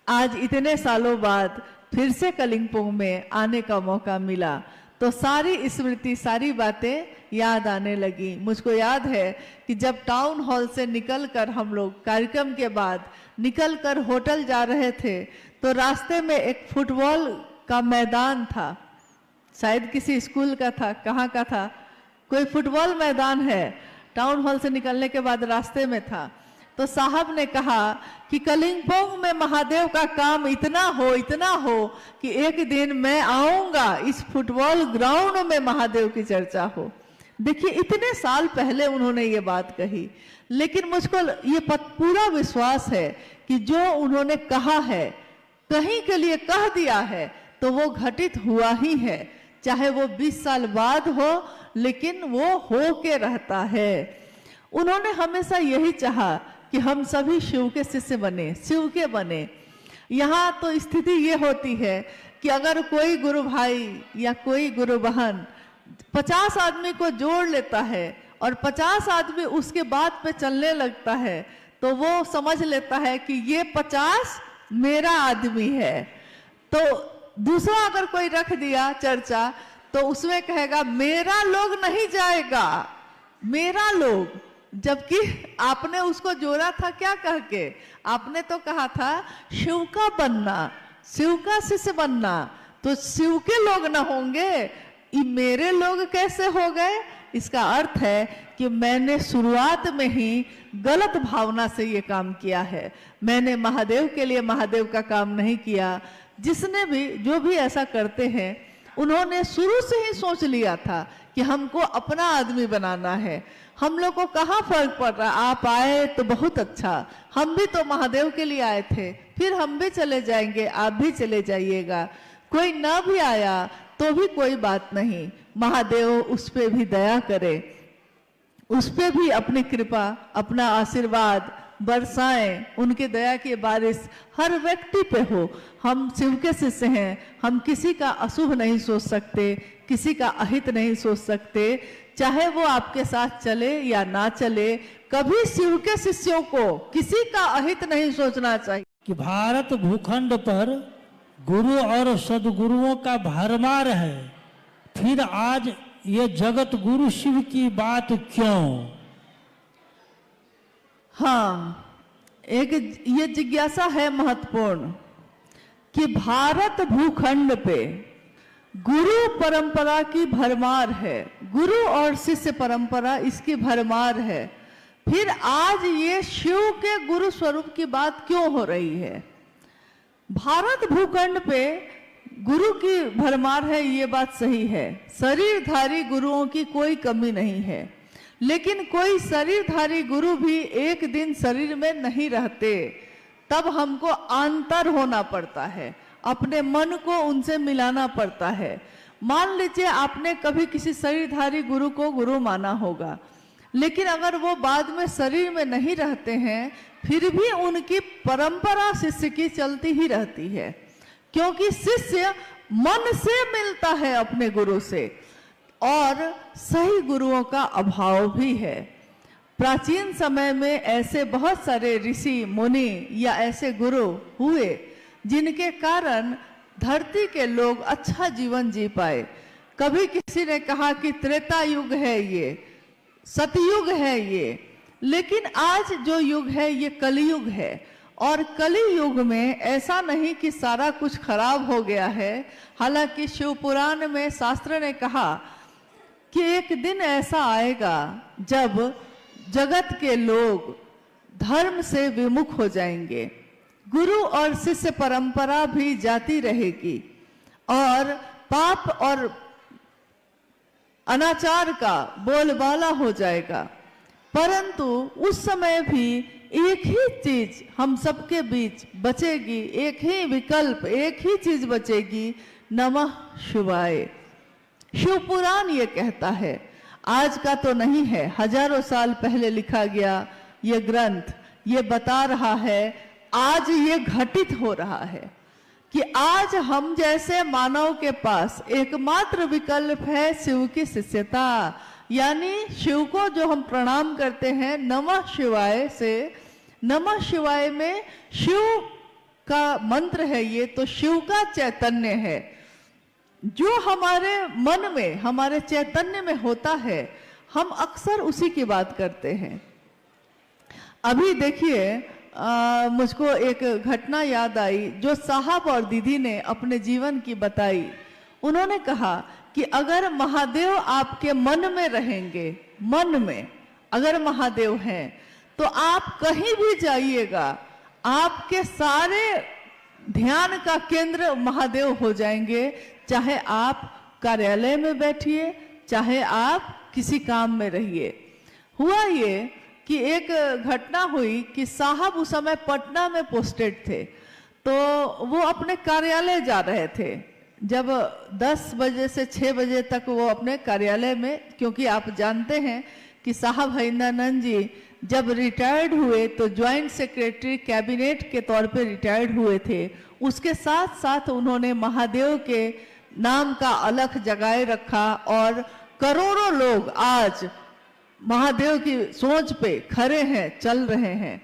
आज इतने सालों बाद फिर से कलिम्पोंग में आने का मौका मिला तो सारी स्मृति, सारी बातें याद आने लगी। मुझको याद है कि जब टाउन हॉल से निकलकर हम लोग कार्यक्रम के बाद निकलकर होटल जा रहे थे तो रास्ते में एक फुटबॉल का मैदान था, शायद किसी स्कूल का था, कहाँ का था, कोई फुटबॉल मैदान है, टाउन हॉल से निकलने के बाद रास्ते में था। तो साहब ने कहा कि कलिम्पोंग में महादेव का काम इतना हो कि एक दिन मैं आऊंगा, इस फुटबॉल ग्राउंड में महादेव की चर्चा हो। देखिए इतने साल पहले उन्होंने ये बात कही, लेकिन मुझको ये पूरा विश्वास है कि जो उन्होंने कहा है, कहीं के लिए कह दिया है, तो वो घटित हुआ ही है। चाहे वो 20 साल बाद हो, लेकिन वो हो के रहता है। उन्होंने हमेशा यही चाहा कि हम सभी शिव के शिष्य बने, शिव के बने। यहाँ तो स्थिति ये होती है कि अगर कोई गुरु भाई या कोई गुरु बहन 50 आदमी को जोड़ लेता है और 50 आदमी उसके बात पे चलने लगता है, तो वो समझ लेता है कि ये 50 मेरा आदमी है। तो दूसरा अगर कोई रख दिया चर्चा तो उसमें कहेगा मेरा लोग नहीं जाएगा, मेरा लोग। जबकि आपने उसको जोड़ा था क्या कह के? आपने तो कहा था शिव का बनना, शिव का शिष्य बनना। तो शिव के लोग ना होंगे, ये मेरे लोग कैसे हो गए? इसका अर्थ है कि मैंने शुरुआत में ही गलत भावना से ये काम किया है। मैंने महादेव के लिए महादेव का काम नहीं किया। जिसने भी, जो भी ऐसा करते हैं, उन्होंने शुरू से ही सोच लिया था कि हमको अपना आदमी बनाना है। हम लोग को कहाँ फर्क पड़ रहा, आप आए तो बहुत अच्छा, हम भी तो महादेव के लिए आए थे, फिर हम भी चले जाएंगे, आप भी चले जाइएगा। कोई ना भी आया तो भी कोई बात नहीं, महादेव उस पे भी दया करे, उस पे भी अपनी कृपा, अपना आशीर्वाद बरसाएं, उनके दया की बारिश हर व्यक्ति पे हो। हम शिव के शिष्य हैं, हम किसी का अशुभ नहीं सोच सकते, किसी का अहित नहीं सोच सकते, चाहे वो आपके साथ चले या ना चले। कभी शिव के शिष्यों को किसी का अहित नहीं सोचना चाहिए। कि भारत भूखंड पर गुरु और सदगुरुओं का भरमार है, फिर आज ये जगत गुरु शिव की बात क्यों? हाँ, एक ये जिज्ञासा है महत्वपूर्ण कि भारत भूखंड पे गुरु परंपरा की भरमार है, गुरु और शिष्य परंपरा इसकी भरमार है, फिर आज ये शिव के गुरु स्वरूप की बात क्यों हो रही है? भारत भूखंड पे गुरु की भरमार है, ये बात सही है। शरीरधारी गुरुओं की कोई कमी नहीं है, लेकिन कोई शरीरधारी गुरु भी एक दिन शरीर में नहीं रहते, तब हमको अंतर होना पड़ता है, अपने मन को उनसे मिलाना पड़ता है। मान लीजिए आपने कभी किसी शरीरधारी गुरु को गुरु माना होगा, लेकिन अगर वो बाद में शरीर में नहीं रहते हैं, फिर भी उनकी परंपरा शिष्य की चलती ही रहती है, क्योंकि शिष्य मन से मिलता है अपने गुरु से, और सही गुरुओं का अभाव भी है। प्राचीन समय में ऐसे बहुत सारे ऋषि मुनि या ऐसे गुरु हुए जिनके कारण धरती के लोग अच्छा जीवन जी पाए। कभी किसी ने कहा कि त्रेता युग है, ये सतयुग है ये, लेकिन आज जो युग है ये कलयुग है। और कली युग में ऐसा नहीं कि सारा कुछ खराब हो गया है। हालांकि शिव पुराण में शास्त्र ने कहा कि एक दिन ऐसा आएगा जब जगत के लोग धर्म से विमुख हो जाएंगे, गुरु और शिष्य परंपरा भी जाती रहेगी और पाप और अनाचार का बोलबाला हो जाएगा। परंतु उस समय भी एक ही चीज हम सबके बीच बचेगी, एक ही विकल्प, एक ही चीज बचेगी, नमः शिवाय। शिव पुराण ये कहता है, आज का तो नहीं है, हजारों साल पहले लिखा गया ये ग्रंथ ये बता रहा है, आज ये घटित हो रहा है कि आज हम जैसे मानव के पास एकमात्र विकल्प है शिव की शिष्यता। यानी शिव को जो हम प्रणाम करते हैं नमः शिवाय से, नमः शिवाय में शिव का मंत्र है, ये तो शिव का चैतन्य है जो हमारे मन में हमारे चैतन्य में होता है, हम अक्सर उसी की बात करते हैं। अभी देखिए मुझको एक घटना याद आई जो साहब और दीदी ने अपने जीवन की बताई। उन्होंने कहा कि अगर महादेव आपके मन में रहेंगे, मन में अगर महादेव हैं तो आप कहीं भी जाइएगा, आपके सारे ध्यान का केंद्र महादेव हो जाएंगे। चाहे आप कार्यालय में बैठिए, चाहे आप किसी काम में रहिए। हुआ ये कि एक घटना हुई कि साहब उस समय पटना में पोस्टेड थे, तो वो अपने कार्यालय जा रहे थे। जब 10 बजे से 6 बजे तक वो अपने कार्यालय में, क्योंकि आप जानते हैं कि साहब हरिंद्रानंद जी जब रिटायर्ड हुए तो ज्वाइंट सेक्रेटरी कैबिनेट के तौर पे रिटायर्ड हुए थे। उसके साथ साथ उन्होंने महादेव के नाम का अलख जगाए रखा और करोड़ों लोग आज महादेव की सोच पे खड़े हैं, चल रहे हैं।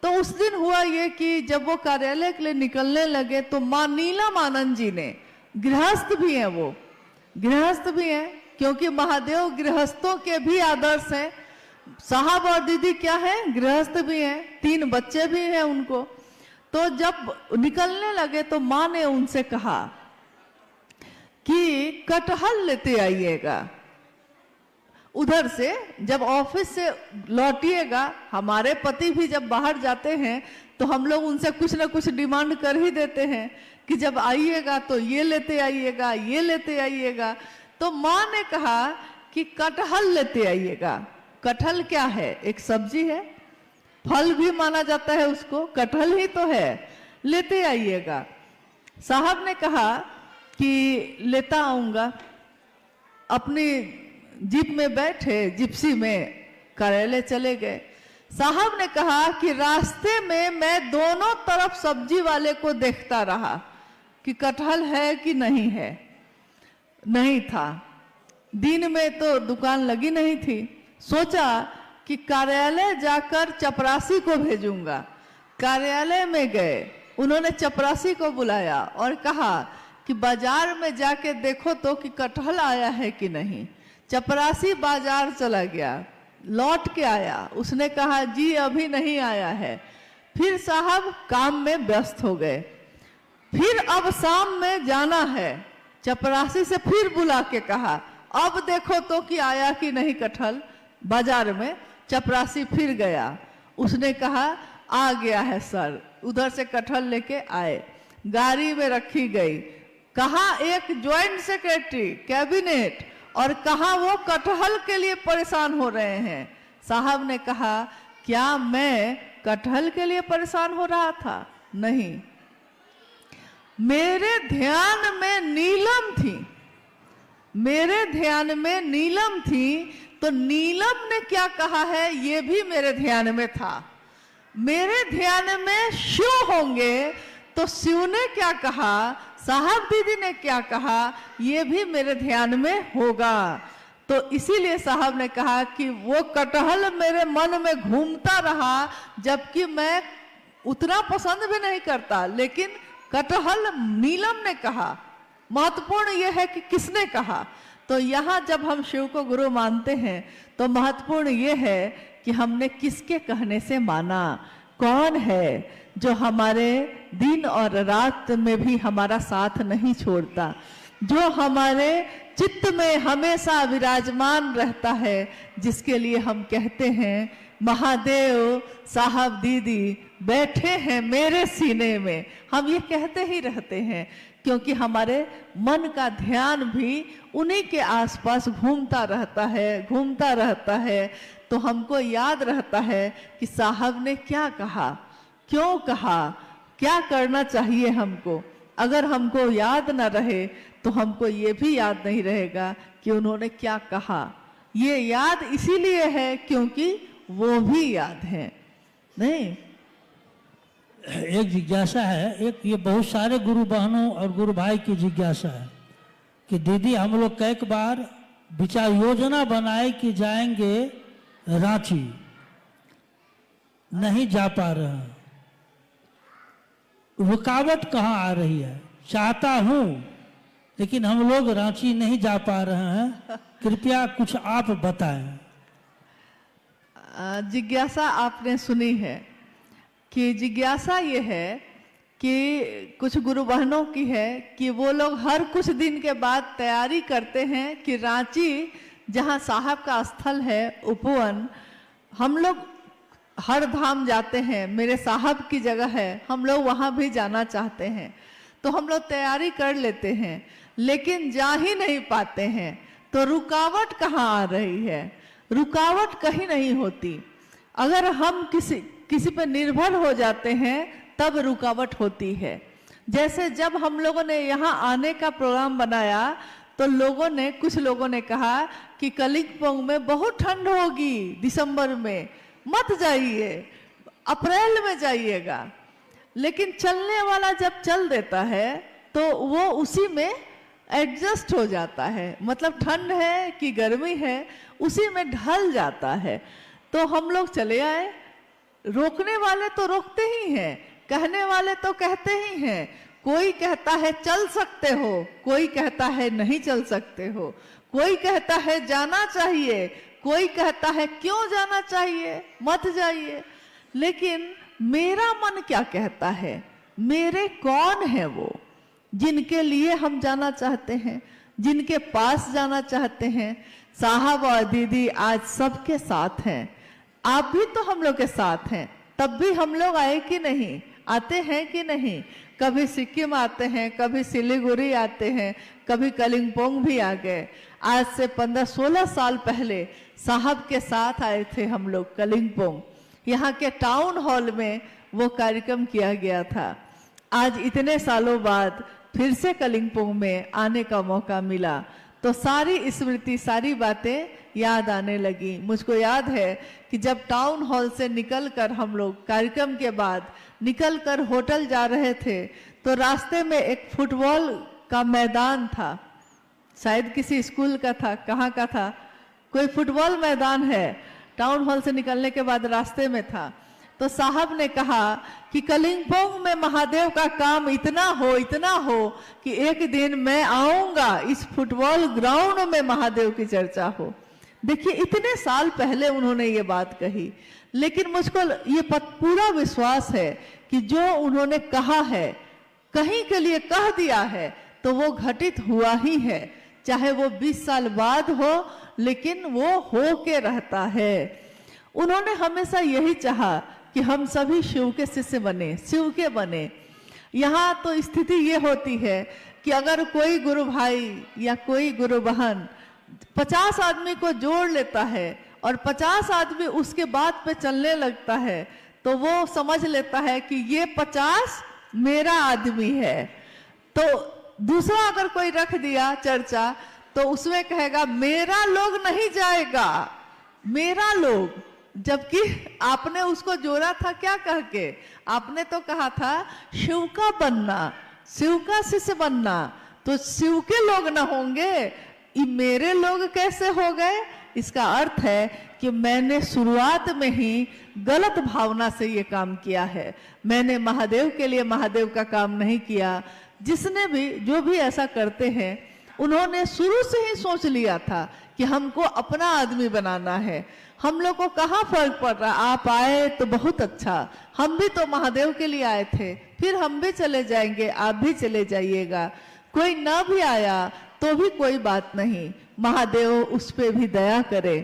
तो उस दिन हुआ ये कि जब वो कार्यालय के लिए निकलने लगे तो मां नीलम आनंद जी ने, गृहस्थ भी हैं, वो गृहस्थ भी हैं क्योंकि महादेव गृहस्थों के भी आदर्श हैं। साहब और दीदी क्या है, गृहस्थ भी हैं, 3 बच्चे भी हैं उनको। तो जब निकलने लगे तो मां ने उनसे कहा कि कटहल लेते आइएगा, उधर से जब ऑफिस से लौटिएगा। हमारे पति भी जब बाहर जाते हैं तो हम लोग उनसे कुछ ना कुछ डिमांड कर ही देते हैं कि जब आइएगा तो ये लेते आइएगा, ये लेते आइएगा। तो माँ ने कहा कि कटहल लेते आइएगा। कटहल क्या है, एक सब्जी है, फल भी माना जाता है उसको, कटहल ही तो है, लेते आइएगा। साहब ने कहा कि लेता आऊंगा। अपनी जीप में बैठे, जिप्सी में कार्यालय चले गए। साहब ने कहा कि रास्ते में मैं दोनों तरफ सब्जी वाले को देखता रहा कि कटहल है कि नहीं है। नहीं था, दिन में तो दुकान लगी नहीं थी। सोचा कि कार्यालय जाकर चपरासी को भेजूंगा। कार्यालय में गए, उन्होंने चपरासी को बुलाया और कहा कि बाजार में जाके देखो तो कि कटहल आया है कि नहीं। चपरासी बाजार चला गया, लौट के आया, उसने कहा जी अभी नहीं आया है। फिर साहब काम में व्यस्त हो गए। फिर अब शाम में जाना है, चपरासी से फिर बुला के कहा अब देखो तो कि आया कि नहीं कटहल बाजार में। चपरासी फिर गया, उसने कहा आ गया है सर। उधर से कटहल लेके आए, गाड़ी में रखी गई। कहा एक ज्वाइंट सेक्रेटरी कैबिनेट और कहा वो कटहल के लिए परेशान हो रहे हैं। साहब ने कहा क्या मैं कटहल के लिए परेशान हो रहा था? नहीं, मेरे ध्यान में नीलम थी, मेरे ध्यान में नीलम थी। तो नीलम ने क्या कहा है ये भी मेरे ध्यान में था। मेरे ध्यान में शिव होंगे तो शिव ने क्या कहा, साहब दीदी ने क्या कहा, ये भी मेरे ध्यान में होगा। तो इसीलिए साहब ने कहा कि वो कटहल मेरे मन में घूमता रहा, जबकि मैं उतना पसंद भी नहीं करता, लेकिन कटहल नीलम ने कहा। महत्वपूर्ण यह है कि किसने कहा। तो यहाँ जब हम शिव को गुरु मानते हैं तो महत्वपूर्ण यह है कि हमने किसके कहने से माना, कौन है जो हमारे दिन और रात में भी हमारा साथ नहीं छोड़ता, जो हमारे चित्त में हमेशा विराजमान रहता है, जिसके लिए हम कहते हैं महादेव साहब दीदी बैठे हैं मेरे सीने में। हम ये कहते ही रहते हैं क्योंकि हमारे मन का ध्यान भी उन्हीं के आसपास घूमता रहता है, घूमता रहता है। तो हमको याद रहता है कि साहब ने क्या कहा, क्यों कहा, क्या करना चाहिए हमको। अगर हमको याद न रहे तो हमको ये भी याद नहीं रहेगा कि उन्होंने क्या कहा। ये याद इसीलिए है क्योंकि वो भी याद है। नहीं, एक जिज्ञासा है, एक ये बहुत सारे गुरु बहनों और गुरु भाई की जिज्ञासा है कि दीदी हम लोग कई बार विचार योजना बनाए कि जाएंगे रांची, नहीं जा पा रहे हैं, रुकावट कहाँ आ रही है? चाहता हूं लेकिन हम लोग रांची नहीं जा पा रहे हैं, कृपया कुछ आप बताएं। जिज्ञासा आपने सुनी है कि जिज्ञासा ये है कि कुछ गुरु बहनों की है कि वो लोग हर कुछ दिन के बाद तैयारी करते हैं कि रांची जहाँ साहब का स्थल है उपवन, हम लोग हर धाम जाते हैं, मेरे साहब की जगह है, हम लोग वहाँ भी जाना चाहते हैं, तो हम लोग तैयारी कर लेते हैं लेकिन जा ही नहीं पाते हैं। तो रुकावट कहाँ आ रही है? रुकावट कहीं नहीं होती। अगर हम किसी पर निर्भर हो जाते हैं तब रुकावट होती है। जैसे जब हम लोगों ने यहाँ आने का प्रोग्राम बनाया तो कुछ लोगों ने कहा कि कलिम्पोंग में बहुत ठंड होगी दिसंबर में, मत जाइए, अप्रैल में जाइएगा। लेकिन चलने वाला जब चल देता है तो वो उसी में एडजस्ट हो जाता है, मतलब ठंड है कि गर्मी है उसी में ढल जाता है। तो हम लोग चले आए। रोकने वाले तो रोकते ही हैं, कहने वाले तो कहते ही हैं। कोई कहता है चल सकते हो, कोई कहता है नहीं चल सकते हो, कोई कहता है जाना चाहिए, कोई कहता है क्यों जाना चाहिए, मत जाइए। लेकिन मेरा मन क्या कहता है? मेरे कौन है वो जिनके लिए हम जाना चाहते हैं, जिनके पास जाना चाहते हैं? साहब और दीदी आज सबके साथ हैं, आप भी तो हम लोग के साथ हैं। तब भी हम लोग आए कि नहीं, आते हैं कि नहीं? कभी सिक्किम आते हैं, कभी सिलीगुड़ी आते हैं, कभी कलिम्पोंग भी आ गए। आज से 15-16 साल पहले साहब के साथ आए थे हम लोग कलिम्पोंग। यहाँ के टाउन हॉल में वो कार्यक्रम किया गया था। आज इतने सालों बाद फिर से कलिम्पोंग में आने का मौका मिला तो सारी स्मृति, सारी बातें याद आने लगी। मुझको याद है कि जब टाउन हॉल से निकलकर हम लोग कार्यक्रम के बाद निकलकर होटल जा रहे थे तो रास्ते में एक फुटबॉल का मैदान था, शायद किसी स्कूल का था, कहाँ का था, कोई फुटबॉल मैदान है, टाउन हॉल से निकलने के बाद रास्ते में था। तो साहब ने कहा कि कलिम्पोंग में महादेव का काम इतना हो कि एक दिन मैं आऊंगा, इस फुटबॉल ग्राउंड में महादेव की चर्चा हो। देखिए इतने साल पहले उन्होंने ये बात कही, लेकिन मुझको ये पूरा विश्वास है कि जो उन्होंने कहा है, कहीं के लिए कह दिया है तो वो घटित हुआ ही है, चाहे वो 20 साल बाद हो, लेकिन वो हो के रहता है। उन्होंने हमेशा यही चाहा कि हम सभी शिव के शिष्य बने, शिव के बने। यहाँ तो स्थिति ये होती है कि अगर कोई गुरु भाई या कोई गुरु बहन 50 आदमी को जोड़ लेता है और 50 आदमी उसके बात पे चलने लगता है तो वो समझ लेता है कि ये 50 मेरा आदमी है। तो दूसरा अगर कोई रख दिया चर्चा तो उसमें कहेगा मेरा लोग नहीं जाएगा, मेरा लोग। जबकि आपने उसको जोड़ा था क्या कह के? आपने तो कहा था शिव का बनना, शिव का शिष्य बनना। तो शिव के लोग ना होंगे, ये मेरे लोग कैसे हो गए? इसका अर्थ है कि मैंने शुरुआत में ही गलत भावना से ये काम किया है। मैंने महादेव के लिए महादेव का काम नहीं किया। जिसने भी, जो भी ऐसा करते हैं, उन्होंने शुरू से ही सोच लिया था कि हमको अपना आदमी बनाना है। हम लोग को कहाँ फर्क पड़ रहा, आप आए तो बहुत अच्छा, हम भी तो महादेव के लिए आए थे, फिर हम भी चले जाएंगे, आप भी चले जाइएगा। कोई ना भी आया तो भी कोई बात नहीं, महादेव उस पे भी दया करे,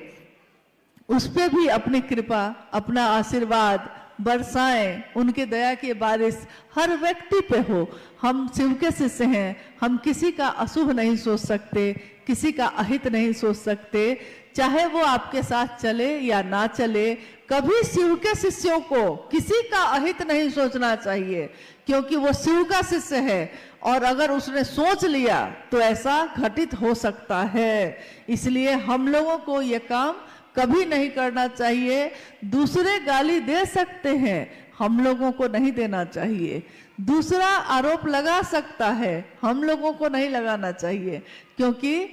उस पे भी अपनी कृपा, अपना आशीर्वाद बरसाएं, उनके दया की बारिश हर व्यक्ति पे हो। हम शिव के शिष्य हैं, हम किसी का अशुभ नहीं सोच सकते, किसी का अहित नहीं सोच सकते, चाहे वो आपके साथ चले या ना चले, कभी शिव के शिष्यों को किसी का अहित नहीं सोचना चाहिए, क्योंकि वो शिव का शिष्य है और अगर उसने सोच लिया तो ऐसा घटित हो सकता है। इसलिए हम लोगों को ये काम कभी नहीं करना चाहिए। दूसरे गाली दे सकते हैं, हम लोगों को नहीं देना चाहिए। दूसरा आरोप लगा सकता है, हम लोगों को नहीं लगाना चाहिए, क्योंकि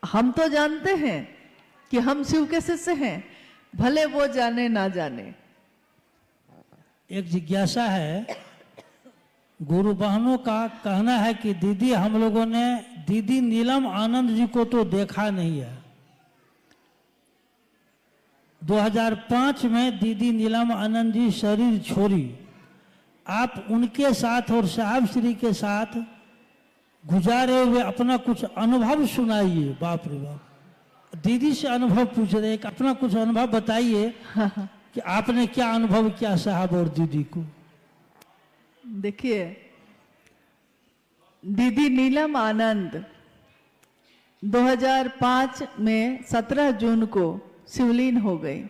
हम तो जानते हैं कि हम शिव के शिष्य हैं, भले वो जाने ना जाने। एक जिज्ञासा है, गुरु बहनों का कहना है कि दीदी हम लोगों ने दीदी नीलम आनंद जी को तो देखा नहीं है। 2005 में दीदी नीलम आनंद जी शरीर छोड़ी, आप उनके साथ और साहब श्री के साथ गुजारे हुए अपना कुछ अनुभव सुनाइए। बाप रे बाप, दीदी से अनुभव पूछ रहे, एक अपना कुछ अनुभव बताइए कि आपने क्या अनुभव किया साहब और दीदी को। देखिए, दीदी नीलम आनंद 2005 में 17 जून को शिवलीन हो गई।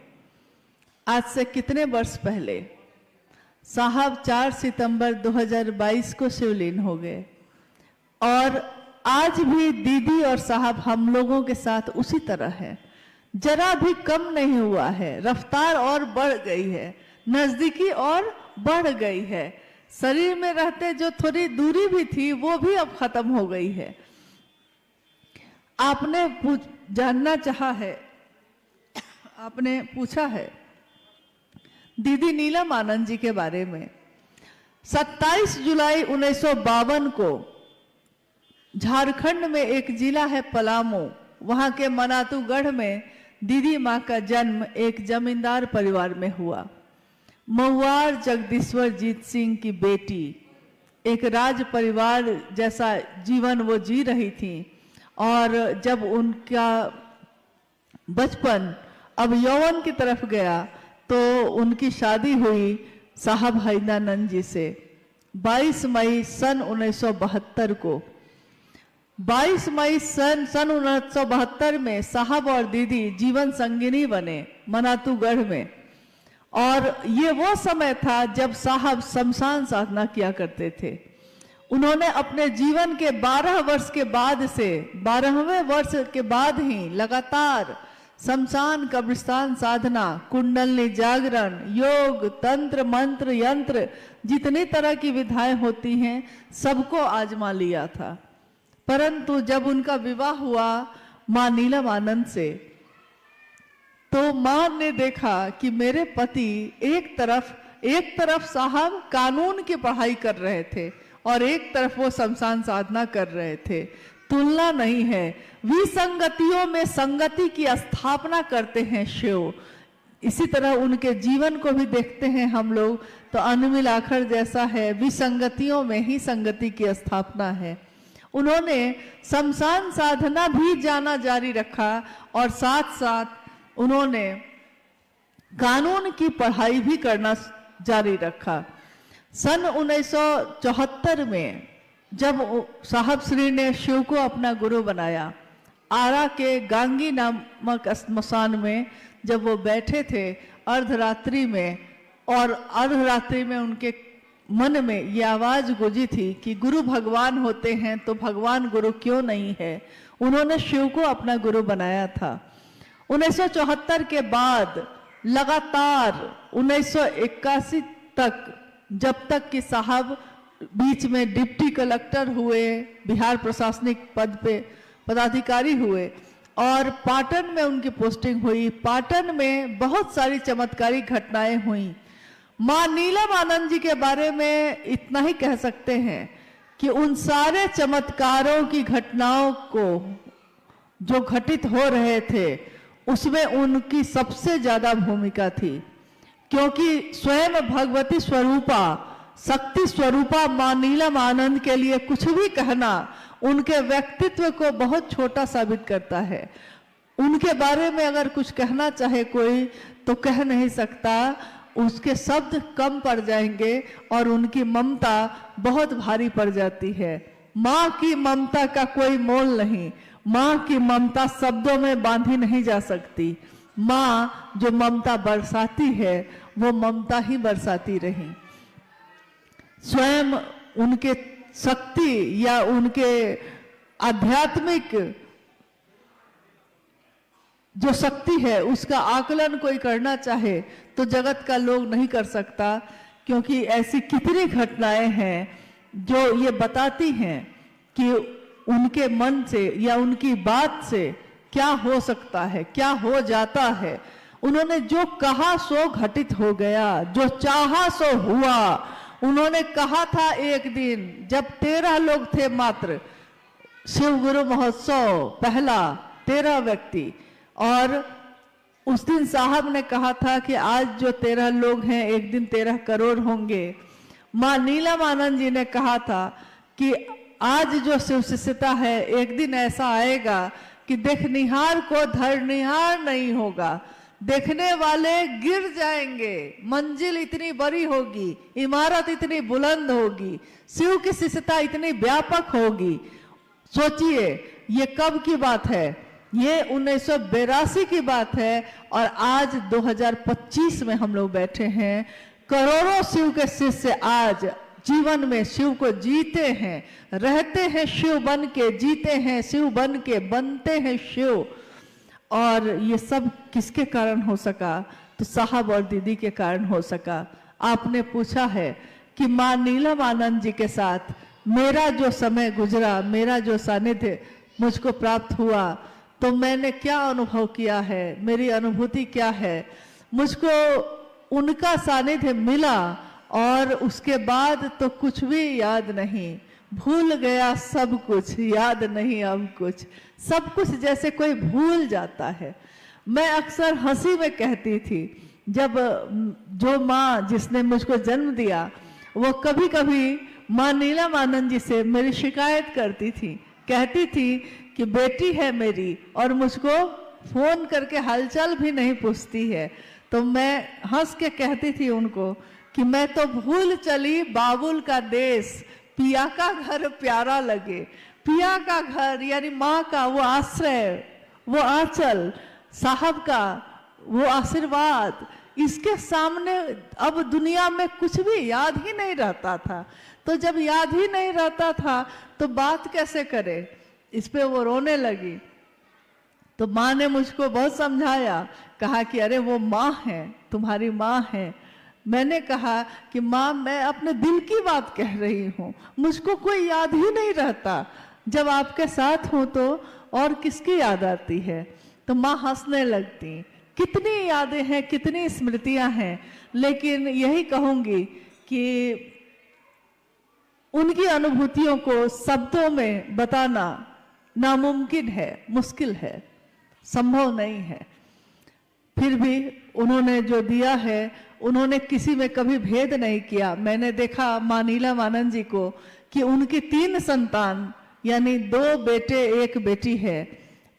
आज से कितने वर्ष पहले? साहब 4 सितंबर 2022 को शिवलीन हो गए और आज भी दीदी और साहब हम लोगों के साथ उसी तरह है, जरा भी कम नहीं हुआ है। रफ्तार और बढ़ गई है, नजदीकी और बढ़ गई है। शरीर में रहते जो थोड़ी दूरी भी थी वो भी अब खत्म हो गई है। आपने जानना चाहा है, आपने पूछा है दीदी नीलम आनंद जी के बारे में। 27 जुलाई 1952 को झारखंड में एक जिला है पलामू, वहां के मनातूगढ़ में दीदी माँ का जन्म एक जमींदार परिवार में हुआ। महुआर जगदीश्वर जीत सिंह की बेटी एक राज परिवार जैसा जीवन वो जी रही थी और जब उनका बचपन अब यौवन की तरफ गया तो उनकी शादी हुई साहब हैदरानंद जी से 22 मई सन 1972 को। 22 मई सन 1972 में साहब और दीदी जीवन संगिनी बने मनातूगढ़ में। और ये वो समय था जब साहब शमशान साधना किया करते थे। उन्होंने अपने जीवन के 12 वर्ष के बाद से 12वें वर्ष के बाद ही लगातार शमशान कब्रिस्तान साधना, कुंडलनी जागरण, योग, तंत्र, मंत्र, यंत्र, जितनी तरह की विधाएं होती हैं सबको आजमा लिया था। परंतु जब उनका विवाह हुआ मां नीलम आनंद से, तो मां ने देखा कि मेरे पति एक तरफ साहब कानून की पढ़ाई कर रहे थे और एक तरफ वो शमशान साधना कर रहे थे। तुलना नहीं है, विसंगतियों में संगति की स्थापना करते हैं शिव। इसी तरह उनके जीवन को भी देखते हैं हम लोग तो अनमिल आखर जैसा है, विसंगतियों में ही संगति की स्थापना है। उन्होंने शमशान साधना भी जाना जारी रखा और साथ साथ उन्होंने कानून की पढ़ाई भी करना जारी रखा। सन 1974 में जब साहब श्री ने शिव को अपना गुरु बनाया, आरा के गांगी नामक स्मशान में जब वो बैठे थे अर्धरात्रि में, और अर्धरात्रि में उनके मन में ये आवाज गूंजी थी कि गुरु भगवान होते हैं तो भगवान गुरु क्यों नहीं है। उन्होंने शिव को अपना गुरु बनाया था। 1974 के बाद लगातार 1981 तक, जब तक कि साहब बीच में डिप्टी कलेक्टर हुए, बिहार प्रशासनिक पद पे पदाधिकारी हुए और पाटन में उनकी पोस्टिंग हुई। पाटन में बहुत सारी चमत्कारिक घटनाएं हुई। मां नीलम आनंद जी के बारे में इतना ही कह सकते हैं कि उन सारे चमत्कारों की घटनाओं को जो घटित हो रहे थे उसमें उनकी सबसे ज्यादा भूमिका थी, क्योंकि स्वयं भगवती स्वरूपा, शक्ति स्वरूपा मां नीलम आनंद के लिए कुछ भी कहना उनके व्यक्तित्व को बहुत छोटा साबित करता है। उनके बारे में अगर कुछ कहना चाहे कोई तो कह नहीं सकता, उसके शब्द कम पड़ जाएंगे और उनकी ममता बहुत भारी पड़ जाती है। माँ की ममता का कोई मोल नहीं, माँ की ममता शब्दों में बांधी नहीं जा सकती। माँ जो ममता बरसाती है वो ममता ही बरसाती रही। स्वयं उनके शक्ति या उनके आध्यात्मिक जो शक्ति है उसका आकलन कोई करना चाहे तो जगत का लोग नहीं कर सकता, क्योंकि ऐसी कितनी घटनाएं हैं जो ये बताती हैं कि उनके मन से या उनकी बात से क्या हो सकता है, क्या हो जाता है। उन्होंने जो कहा सो घटित हो गया, जो चाहा सो हुआ। उन्होंने कहा था एक दिन जब 13 लोग थे मात्र, शिव गुरु महोत्सव पहला 13 व्यक्ति, और उस दिन साहब ने कहा था कि आज जो 13 लोग हैं एक दिन 13 करोड़ होंगे। माँ नीलम आनंद जी ने कहा था कि आज जो शिव शिष्यता है एक दिन ऐसा आएगा कि देखनिहार को धरनिहार नहीं होगा, देखने वाले गिर जाएंगे, मंजिल इतनी बड़ी होगी, इमारत इतनी बुलंद होगी, शिव की शिष्यता इतनी व्यापक होगी। सोचिए ये कब की बात है, ये 1982 की बात है और आज 2025 में हम लोग बैठे हैं। करोड़ों शिव के शिष्य आज जीवन में शिव को जीते हैं, रहते हैं शिव बन के, जीते हैं शिव बन के, बनते हैं शिव। और ये सब किसके कारण हो सका? तो साहब और दीदी के कारण हो सका। आपने पूछा है कि माँ नीलम आनंद जी के साथ मेरा जो समय गुजरा, मेरा जो सानिध्य मुझको प्राप्त हुआ, तो मैंने क्या अनुभव किया है, मेरी अनुभूति क्या है। मुझको उनका सानिध्य मिला और उसके बाद तो कुछ भी याद नहीं, भूल गया सब कुछ, याद नहीं अब कुछ, सब कुछ जैसे कोई भूल जाता है। मैं अक्सर हंसी में कहती थी, जब जो माँ जिसने मुझको जन्म दिया वो कभी कभी माँ नीलम आनंद जी से मेरी शिकायत करती थी, कहती थी कि बेटी है मेरी और मुझको फोन करके हालचाल भी नहीं पूछती है। तो मैं हंस के कहती थी उनको कि मैं तो भूल चली बाबुल का देश, पिया का घर प्यारा लगे। पिया का घर यानी माँ का वो आश्रय, वो आंचल, साहब का वो आशीर्वाद, इसके सामने अब दुनिया में कुछ भी याद ही नहीं रहता था। तो जब याद ही नहीं रहता था तो बात कैसे करे, इस पे वो रोने लगी। तो माँ ने मुझको बहुत समझाया, कहा कि अरे वो माँ है, तुम्हारी माँ है। मैंने कहा कि माँ मैं अपने दिल की बात कह रही हूँ, मुझको कोई याद ही नहीं रहता, जब आपके साथ हो तो और किसकी याद आती है। तो माँ हंसने लगती। कितनी यादें हैं, कितनी स्मृतियां हैं, लेकिन यही कहूंगी कि उनकी अनुभूतियों को शब्दों में बताना नामुमकिन है, मुश्किल है, संभव नहीं है। फिर भी उन्होंने जो दिया है, उन्होंने किसी में कभी भेद नहीं किया। मैंने देखा माँ नीलम आनंद जी को कि उनकी 3 संतान यानी 2 बेटे 1 बेटी है,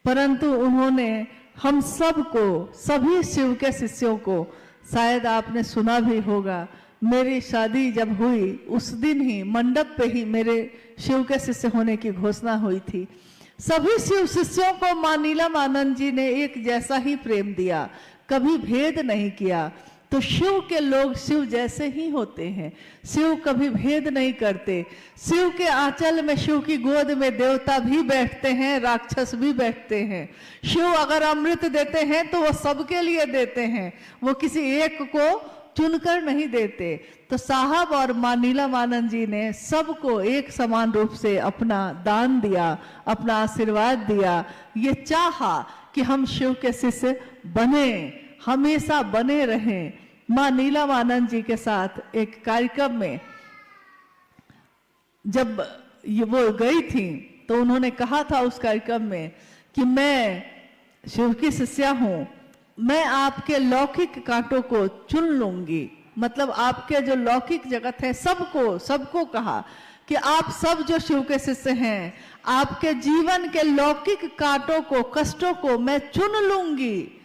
परंतु उन्होंने हम सबको, सभी शिव के शिष्यों को, शायद आपने सुना भी होगा, मेरी शादी जब हुई उस दिन ही मंडप पे ही मेरे शिव के शिष्य होने की घोषणा हुई थी। सभी शिव शिष्यों को माँ नीलम आनंद जी ने एक जैसा ही प्रेम दिया, कभी भेद नहीं किया। तो शिव के लोग शिव जैसे ही होते हैं, शिव कभी भेद नहीं करते। शिव के आंचल में, शिव की गोद में देवता भी बैठते हैं, राक्षस भी बैठते हैं। शिव अगर अमृत देते हैं तो वो सबके लिए देते हैं, वो किसी एक को चुनकर नहीं देते। तो साहब और माँ नीलम आनंद जी ने सबको एक समान रूप से अपना दान दिया, अपना आशीर्वाद दिया। ये चाहा कि हम शिव के शिष्य बने, हमेशा बने रहें। माँ नीलम आनंद जी के साथ एक कार्यक्रम में जब वो गई थी तो उन्होंने कहा था उस कार्यक्रम में कि मैं शिव की शिष्या हूँ, मैं आपके लौकिक कांटों को चुन लूंगी। मतलब आपके जो लौकिक जगत है, सबको कहा कि आप सब जो शिव के शिष्य हैं, आपके जीवन के लौकिक कांटों को, कष्टों को मैं चुन लूंगी,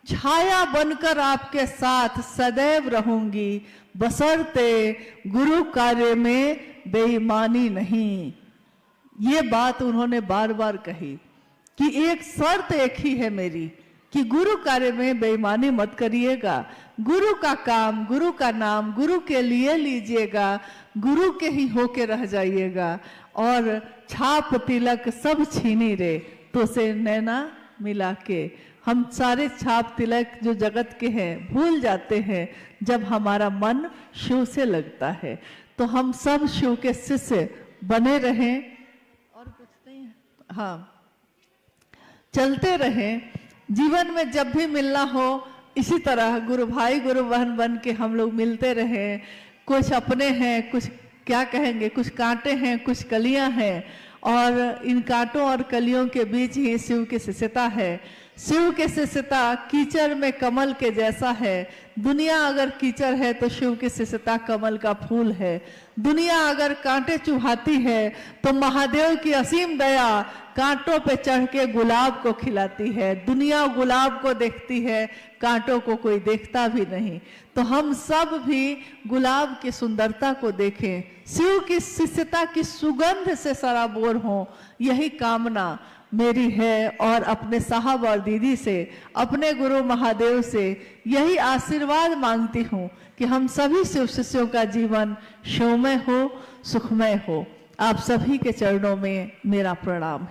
छाया बनकर आपके साथ सदैव रहूंगी, बशर्ते गुरु कार्य में बेईमानी नहीं। ये बात उन्होंने बार बार कही कि एक शर्त एक ही है मेरी कि गुरु कार्य में बेईमानी मत करिएगा, गुरु का काम, गुरु का नाम गुरु के लिए लीजिएगा, गुरु के ही होके रह जाइएगा। और छाप तिलक सब छीनी रे, तो से नैना मिला के। हम सारे छाप तिलक जो जगत के हैं भूल जाते हैं जब हमारा मन शिव से लगता है। तो हम सब शिव के शिष्य बने रहें और कुछ नहीं है, हाँ, चलते रहें। जीवन में जब भी मिलना हो इसी तरह गुरु भाई गुरु बहन बन के हम लोग मिलते रहें। कुछ अपने हैं, कुछ क्या कहेंगे, कुछ कांटे हैं, कुछ कलियां हैं, और इन कांटों और कलियों के बीच ही शिव की शिष्यता है। शिव के शिष्यता कीचड़ में कमल के जैसा है। दुनिया अगर कीचड़ है तो शिव की शिष्यता कमल का फूल है। दुनिया अगर कांटे चुभाती है तो महादेव की असीम दया कांटों पे चढ़ के गुलाब को खिलाती है। दुनिया गुलाब को देखती है, कांटों को कोई देखता भी नहीं। तो हम सब भी गुलाब की सुंदरता को देखें, शिव की शिष्यता की सुगंध से सराबोर हों, यही कामना मेरी है। और अपने साहब और दीदी से, अपने गुरु महादेव से यही आशीर्वाद मांगती हूँ कि हम सभी शिव शिष्यों का जीवन शिवमय हो, सुखमय हो। आप सभी के चरणों में मेरा प्रणाम है।